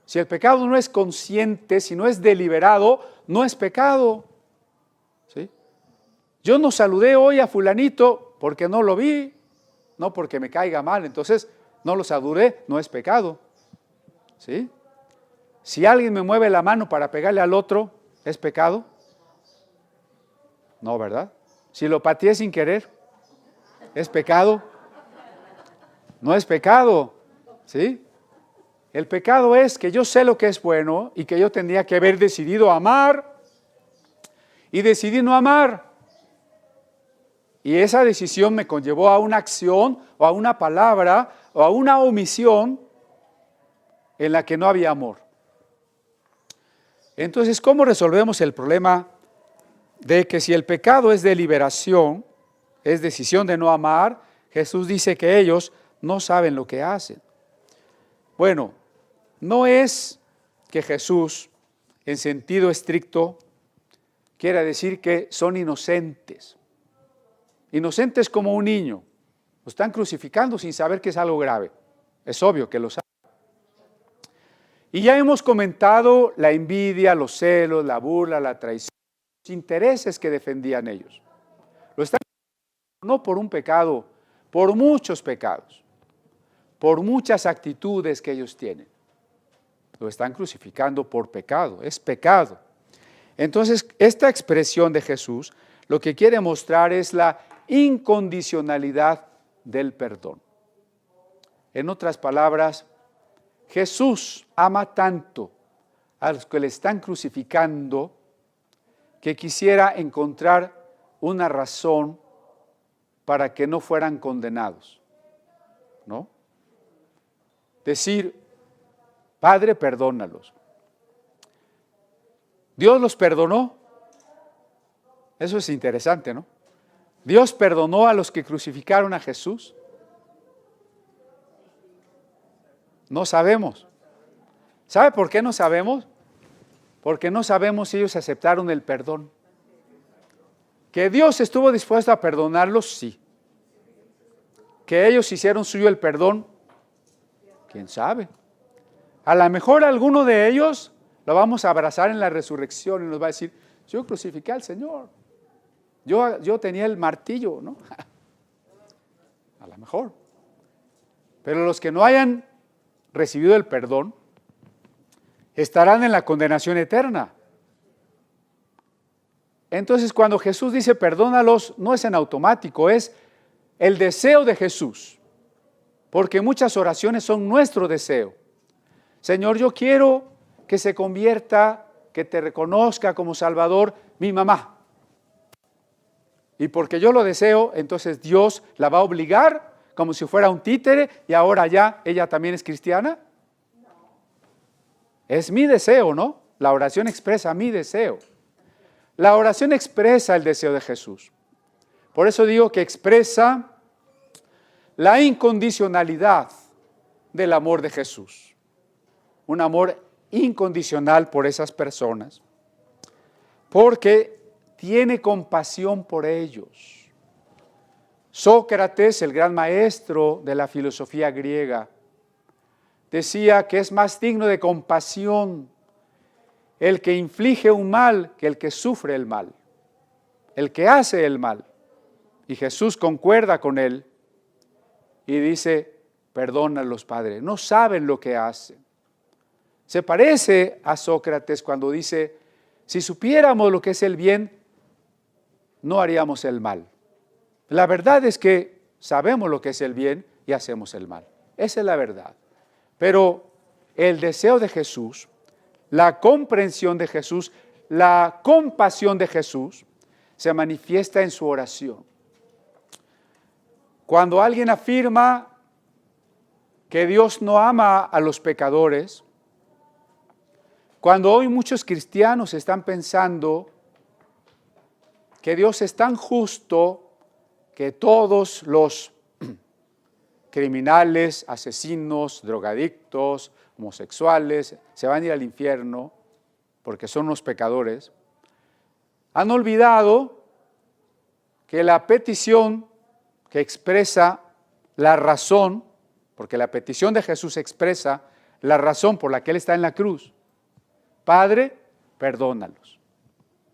Si el pecado no es consciente, si no es deliberado, no es pecado. ¿Sí? Yo no saludé hoy a fulanito porque no lo vi, no porque me caiga mal, entonces no lo saludé, no es pecado. ¿Sí? Si alguien me mueve la mano para pegarle al otro, ¿es pecado? No, ¿verdad? Si lo pateé sin querer, ¿es pecado? No es pecado, ¿sí? El pecado es que yo sé lo que es bueno y que yo tendría que haber decidido amar y decidí no amar. Y esa decisión me conllevó a una acción o a una palabra o a una omisión en la que no había amor. Entonces, ¿cómo resolvemos el problema de que si el pecado es deliberación, es decisión de no amar? Jesús dice que ellos no saben lo que hacen. Bueno, no es que Jesús, en sentido estricto, quiera decir que son inocentes. Inocentes como un niño. Lo están crucificando sin saber que es algo grave. Es obvio que lo saben. Y ya hemos comentado la envidia, los celos, la burla, la traición, los intereses que defendían ellos. Lo están no por un pecado, por muchos pecados, por muchas actitudes que ellos tienen. Lo están crucificando por pecado, es pecado. Entonces, esta expresión de Jesús lo que quiere mostrar es la incondicionalidad del perdón. En otras palabras, Jesús ama tanto a los que le están crucificando que quisiera encontrar una razón para que no fueran condenados, ¿no? Decir, Padre, perdónalos. Dios los perdonó. Eso es interesante, ¿no? Dios perdonó a los que crucificaron a Jesús. No sabemos. ¿Sabe por qué no sabemos? Porque no sabemos si ellos aceptaron el perdón. ¿Que Dios estuvo dispuesto a perdonarlos? Sí. ¿Que ellos hicieron suyo el perdón? ¿Quién sabe? A lo mejor alguno de ellos lo vamos a abrazar en la resurrección y nos va a decir, yo crucifiqué al Señor. Yo tenía el martillo, ¿no? A lo mejor. Pero los que no hayan recibido el perdón estarán en la condenación eterna. Entonces, cuando Jesús dice perdónalos, no es en automático, es el deseo de Jesús. Porque muchas oraciones son nuestro deseo. Señor, yo quiero que se convierta, que te reconozca como Salvador mi mamá. Y porque yo lo deseo, entonces Dios la va a obligar como si fuera un títere y ahora ya ella también es cristiana. Es mi deseo, ¿no? La oración expresa mi deseo. La oración expresa el deseo de Jesús. Por eso digo que expresa la incondicionalidad del amor de Jesús. Un amor incondicional por esas personas. Porque tiene compasión por ellos. Sócrates, el gran maestro de la filosofía griega, decía que es más digno de compasión el que inflige un mal que el que sufre el mal, el que hace el mal. Y Jesús concuerda con él y dice, perdónalos, Padre, no saben lo que hacen. Se parece a Sócrates cuando dice, si supiéramos lo que es el bien, no haríamos el mal. La verdad es que sabemos lo que es el bien y hacemos el mal. Esa es la verdad. Pero el deseo de Jesús, la comprensión de Jesús, la compasión de Jesús, se manifiesta en su oración. Cuando alguien afirma que Dios no ama a los pecadores, cuando hoy muchos cristianos están pensando que Dios es tan justo que todos los criminales, asesinos, drogadictos, homosexuales, se van a ir al infierno porque son unos pecadores, han olvidado que la petición que expresa la razón, porque la petición de Jesús expresa la razón por la que Él está en la cruz. Padre, perdónalos.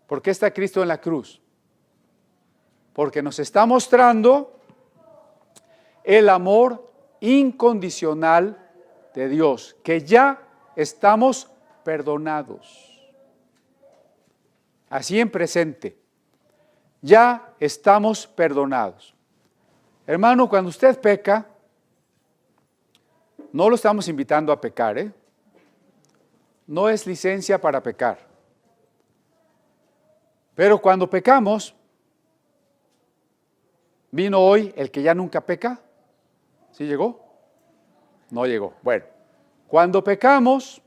¿Por qué está Cristo en la cruz? Porque nos está mostrando el amor incondicional de Dios, que ya estamos perdonados. Así en presente, ya estamos perdonados. Hermano, cuando usted peca, no lo estamos invitando a pecar, ¿eh? No es licencia para pecar. Pero cuando pecamos, ¿vino hoy el que ya nunca peca? ¿Sí llegó? No llegó. Bueno, cuando pecamos,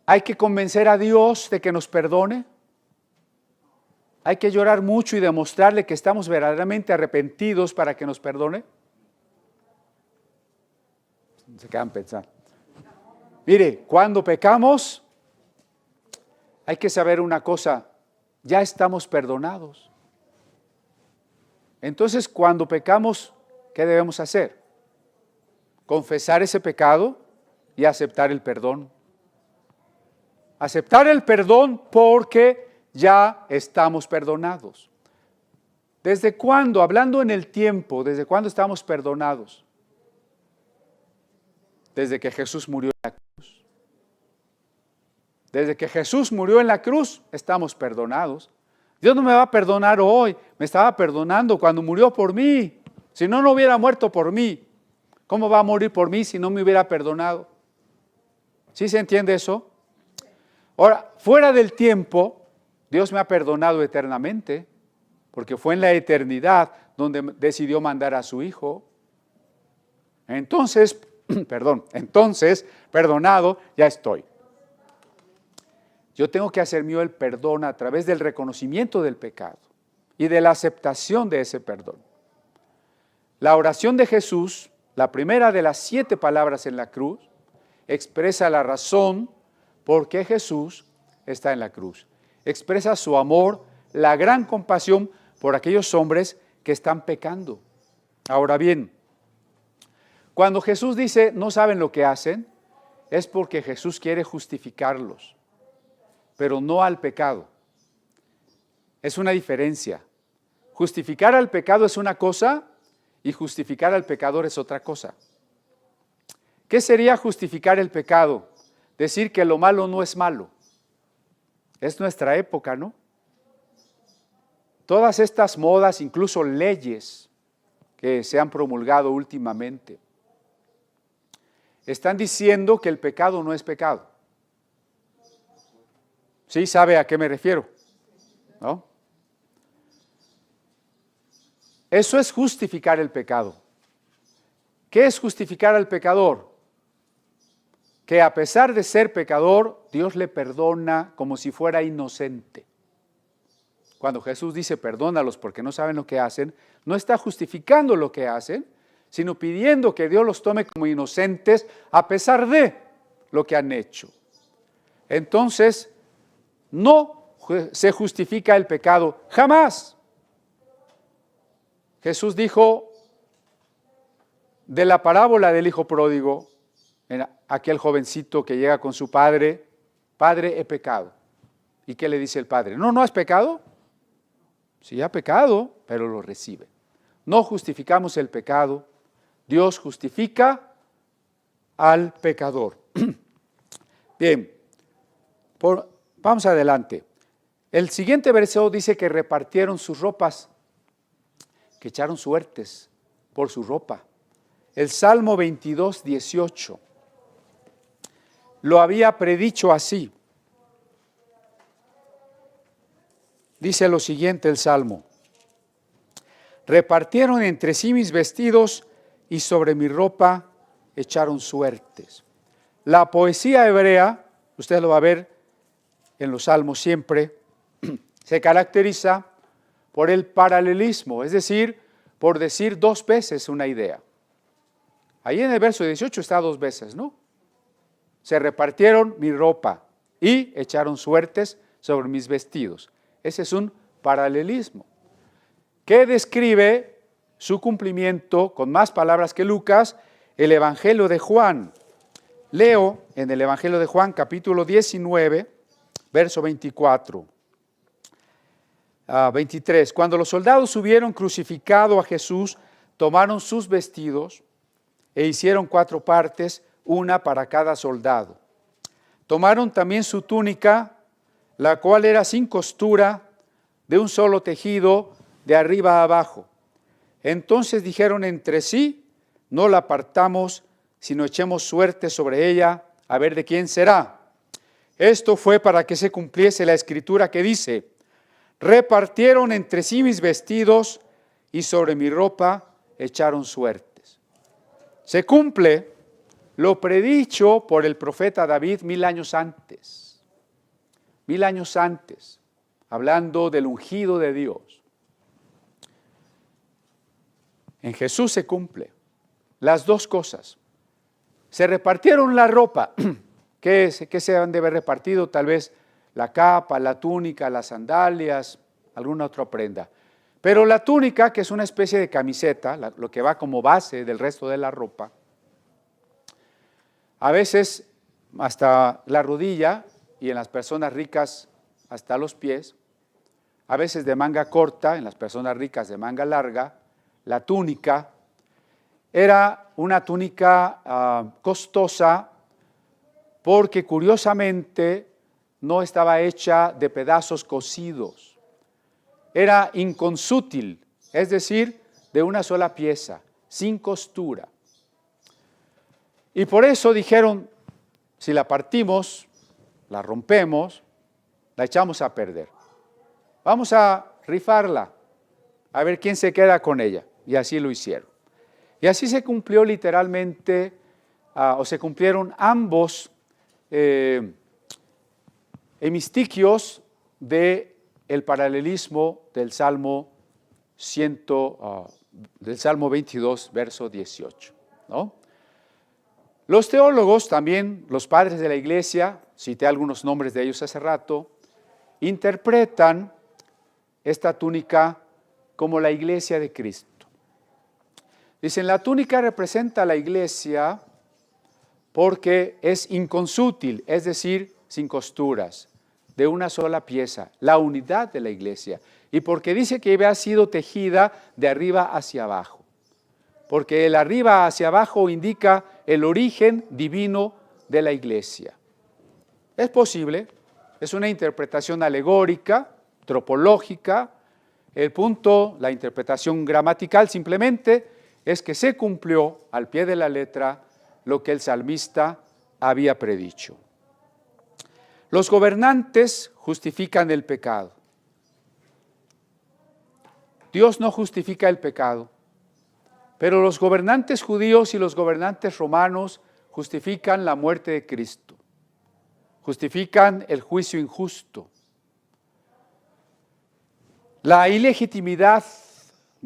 hay que convencer a Dios de que nos perdone. Hay que llorar mucho y demostrarle que estamos verdaderamente arrepentidos para que nos perdone. Se quedan pensando. Mire, cuando pecamos, hay que saber una cosa, ya estamos perdonados. Entonces, cuando pecamos, ¿qué debemos hacer? Confesar ese pecado y aceptar el perdón. Aceptar el perdón porque ya estamos perdonados. ¿Desde cuándo? Hablando en el tiempo, ¿desde cuándo estamos perdonados? Desde que Jesús murió en la cruz. Desde que Jesús murió en la cruz, estamos perdonados. Dios no me va a perdonar hoy, me estaba perdonando cuando murió por mí. Si no, no hubiera muerto por mí. ¿Cómo va a morir por mí si no me hubiera perdonado? ¿Sí se entiende eso? Ahora, fuera del tiempo, Dios me ha perdonado eternamente, porque fue en la eternidad donde decidió mandar a su Hijo. Entonces, perdonado ya estoy. Yo tengo que hacer mío el perdón a través del reconocimiento del pecado y de la aceptación de ese perdón. La oración de Jesús, la primera de las 7 palabras en la cruz, expresa la razón por qué Jesús está en la cruz. Expresa su amor, la gran compasión por aquellos hombres que están pecando. Ahora bien, cuando Jesús dice no saben lo que hacen, es porque Jesús quiere justificarlos, pero no al pecado. Es una diferencia. Justificar al pecado es una cosa y justificar al pecador es otra cosa. ¿Qué sería justificar el pecado? Decir que lo malo no es malo. Es nuestra época, ¿no? Todas estas modas, incluso leyes que se han promulgado últimamente, están diciendo que el pecado no es pecado. ¿Sí sabe a qué me refiero? ¿No? Eso es justificar el pecado. ¿Qué es justificar al pecador? Que a pesar de ser pecador, Dios le perdona como si fuera inocente. Cuando Jesús dice perdónalos porque no saben lo que hacen, no está justificando lo que hacen, sino pidiendo que Dios los tome como inocentes a pesar de lo que han hecho. Entonces, no se justifica el pecado, jamás. Jesús dijo de la parábola del hijo pródigo, en aquel jovencito que llega con su padre, Padre, he pecado. ¿Y qué le dice el padre? No, ¿no has pecado? Sí, ha pecado, pero lo recibe. No justificamos el pecado, Dios justifica al pecador. Bien, vamos adelante. El siguiente versículo dice que repartieron sus ropas, que echaron suertes por su ropa. El Salmo 22, 18 lo había predicho así. Dice lo siguiente el Salmo: repartieron entre sí mis vestidos y sobre mi ropa echaron suertes. La poesía hebrea, usted lo va a ver en los salmos siempre, se caracteriza por el paralelismo, es decir, por decir 2 veces una idea. Ahí en el verso 18 está 2 veces, ¿no? Se repartieron mi ropa y echaron suertes sobre mis vestidos. Ese es un paralelismo que describe su cumplimiento con más palabras que Lucas, el Evangelio de Juan. Leo en el Evangelio de Juan, capítulo 19, verso 24. 23. Cuando los soldados hubieron crucificado a Jesús, tomaron sus vestidos e hicieron 4 partes, una para cada soldado. Tomaron también su túnica, la cual era sin costura, de un solo tejido, de arriba a abajo. Entonces dijeron entre sí: no la partamos, sino echemos suerte sobre ella, a ver de quién será. Esto fue para que se cumpliese la escritura que dice: repartieron entre sí mis vestidos, y sobre mi ropa echaron suertes. Se cumple lo predicho por el profeta David 1000 años antes. 1000 años antes, hablando del ungido de Dios. En Jesús se cumple las dos cosas. Se repartieron la ropa. ¿Qué se han de haber repartido? Tal vez la capa, la túnica, las sandalias, alguna otra prenda. Pero la túnica, que es una especie de camiseta, lo que va como base del resto de la ropa, a veces hasta la rodilla, y en las personas ricas hasta los pies, a veces de manga corta, en las personas ricas de manga larga. La túnica era una túnica costosa, porque curiosamente no estaba hecha de pedazos cosidos. Era inconsútil, es decir, de una sola pieza, sin costura. Y por eso dijeron: si la partimos, la rompemos, la echamos a perder. Vamos a rifarla, a ver quién se queda con ella. Y así lo hicieron. Y así se cumplió literalmente, o se cumplieron ambos hemistiquios del paralelismo del Salmo 22, verso 18, ¿no? Los teólogos también, los padres de la iglesia, cité algunos nombres de ellos hace rato, interpretan esta túnica como la iglesia de Cristo. Dicen: la túnica representa a la iglesia porque es inconsútil, es decir, sin costuras, de una sola pieza, la unidad de la iglesia. Y porque dice que había sido tejida de arriba hacia abajo. Porque el arriba hacia abajo indica el origen divino de la iglesia. Es posible, es una interpretación alegórica, tropológica. El punto, la interpretación gramatical simplemente es que se cumplió al pie de la letra lo que el salmista había predicho. Los gobernantes justifican el pecado. Dios no justifica el pecado, pero los gobernantes judíos y los gobernantes romanos justifican la muerte de Cristo, justifican el juicio injusto, la ilegitimidad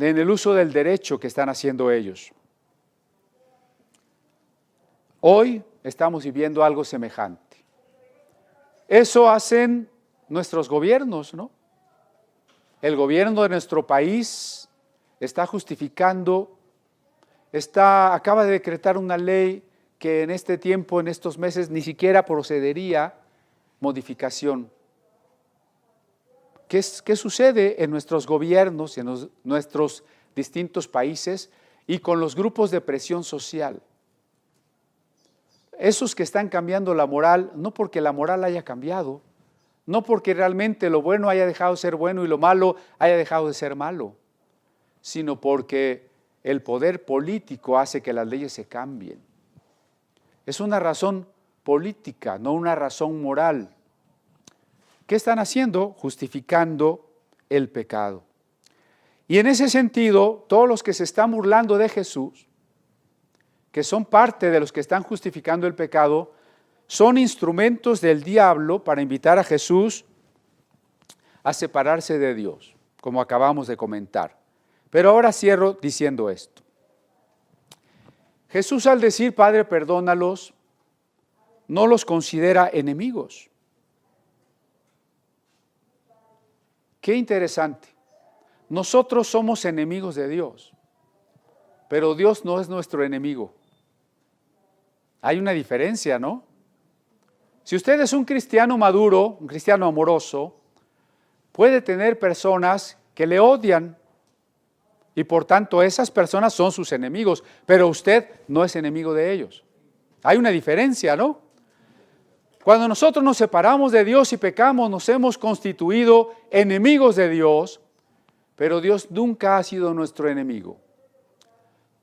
en el uso del derecho que están haciendo ellos. Hoy estamos viviendo algo semejante. Eso hacen nuestros gobiernos, ¿no? El gobierno de nuestro país está justificando, acaba de decretar una ley que en este tiempo, en estos meses, ni siquiera procedería modificación. ¿Qué sucede en nuestros gobiernos y en nuestros distintos países y con los grupos de presión social? Esos que están cambiando la moral, no porque la moral haya cambiado, no porque realmente lo bueno haya dejado de ser bueno y lo malo haya dejado de ser malo, sino porque el poder político hace que las leyes se cambien. Es una razón política, no una razón moral. ¿Qué están haciendo? Justificando el pecado. Y en ese sentido, todos los que se están burlando de Jesús, que son parte de los que están justificando el pecado, son instrumentos del diablo para invitar a Jesús a separarse de Dios, como acabamos de comentar. Pero ahora cierro diciendo esto. Jesús, al decir: Padre, perdónalos, no los considera enemigos. Qué interesante. Nosotros somos enemigos de Dios. pero Dios no es nuestro enemigo. Hay una diferencia, ¿no? Si usted es un cristiano maduro, un cristiano amoroso, puede tener personas que le odian y por tanto esas personas son sus enemigos, pero usted no es enemigo de ellos. Hay una diferencia, ¿no? Cuando nosotros nos separamos de Dios y pecamos, nos hemos constituido enemigos de Dios, pero Dios nunca ha sido nuestro enemigo.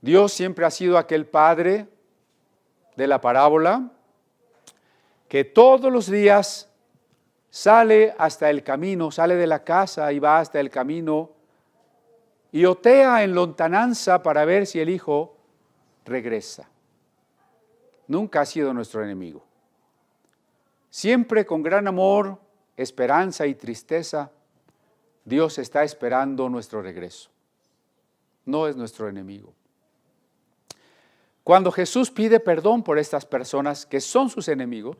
Dios siempre ha sido aquel Padre de la parábola que todos los días sale hasta el camino, sale de la casa y va hasta el camino y otea en lontananza para ver si el hijo regresa. Nunca ha sido nuestro enemigo. Siempre con gran amor, esperanza y tristeza, Dios está esperando nuestro regreso. No es nuestro enemigo. Cuando Jesús pide perdón por estas personas que son sus enemigos,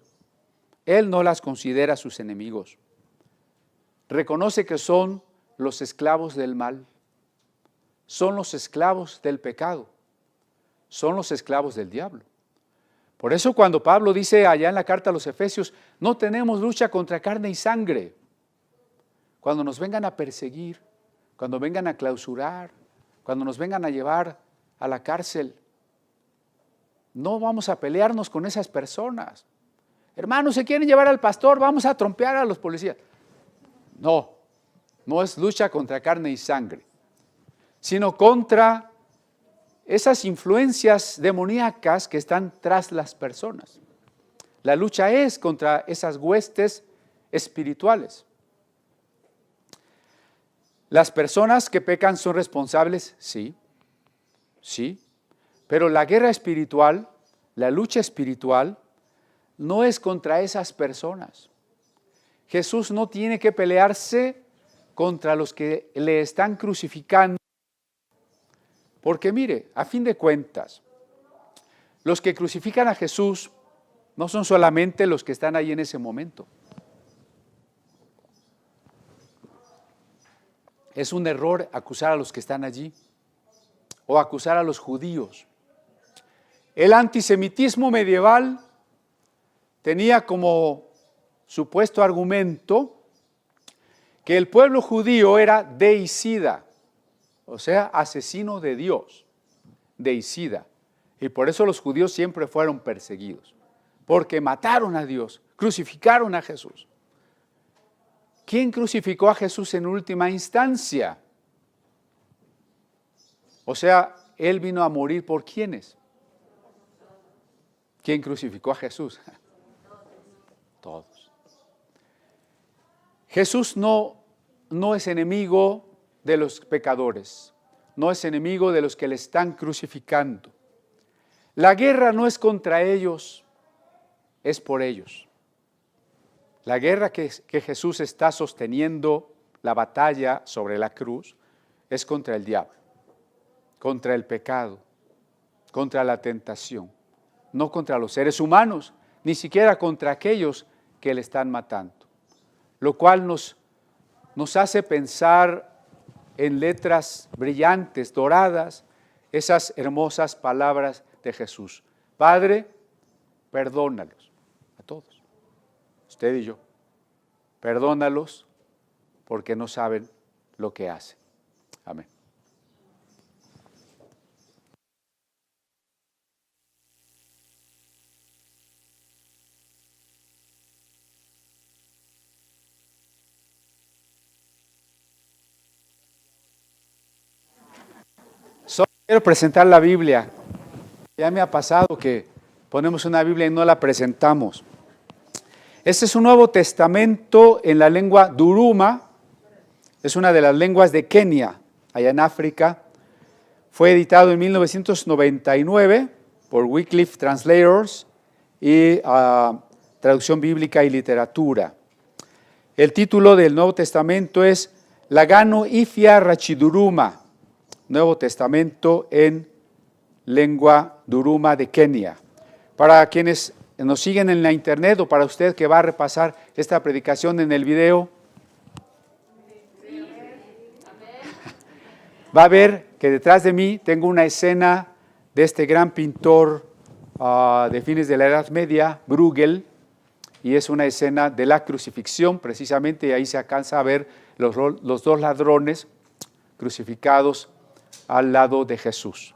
Él no las considera sus enemigos. Reconoce que son los esclavos del mal, son los esclavos del pecado, son los esclavos del diablo. Por eso cuando Pablo dice allá en la carta a los Efesios, no tenemos lucha contra carne y sangre. Cuando nos vengan a perseguir, cuando vengan a clausurar, cuando nos vengan a llevar a la cárcel, no vamos a pelearnos con esas personas. Hermanos, ¿se quieren llevar al pastor? Vamos a trompear a los policías. No, no es lucha contra carne y sangre, sino contra esas influencias demoníacas que están tras las personas. La lucha es contra esas huestes espirituales. ¿Las personas que pecan son responsables? Sí, sí. Pero la guerra espiritual, la lucha espiritual, no es contra esas personas. Jesús no tiene que pelearse contra los que le están crucificando. Porque mire, a fin de cuentas, los que crucifican a Jesús no son solamente los que están ahí en ese momento. Es un error acusar a los que están allí o acusar a los judíos. El antisemitismo medieval tenía como supuesto argumento que el pueblo judío era deicida, o sea, asesino de Dios, deicida. Y por eso los judíos siempre fueron perseguidos, porque mataron a Dios, crucificaron a Jesús. ¿Quién crucificó a Jesús en última instancia? O sea, Él vino a morir ¿por quiénes? ¿Quién crucificó a Jesús? Todos. Jesús no es enemigo de los pecadores, no es enemigo de los que le están crucificando. La guerra no es contra ellos, es por ellos. La guerra que Jesús está sosteniendo, la batalla sobre la cruz, es contra el diablo, contra el pecado, contra la tentación, no contra los seres humanos, ni siquiera contra aquellos que le están matando. Lo cual nos hace pensar en letras brillantes, doradas, esas hermosas palabras de Jesús. Padre, perdónalos a todos, usted y yo. Perdónalos porque no saben lo que hacen. Amén. Solo quiero presentar la Biblia. Ya me ha pasado que ponemos una Biblia y no la presentamos. Este es un Nuevo Testamento en la lengua Duruma. Es una de las lenguas de Kenia, allá en África. Fue editado en 1999 por Wycliffe Translators y Traducción Bíblica y Literatura. El título del Nuevo Testamento es Lagano Ifya Rachiduruma, Nuevo Testamento en lengua Duruma de Kenia. Para quienes nos siguen en la internet o para usted que va a repasar esta predicación en el video, va a ver que detrás de mí tengo una escena de este gran pintor de fines de la Edad Media, Bruegel, y es una escena de la crucifixión, precisamente, y ahí se alcanza a ver los dos ladrones crucificados al lado de Jesús.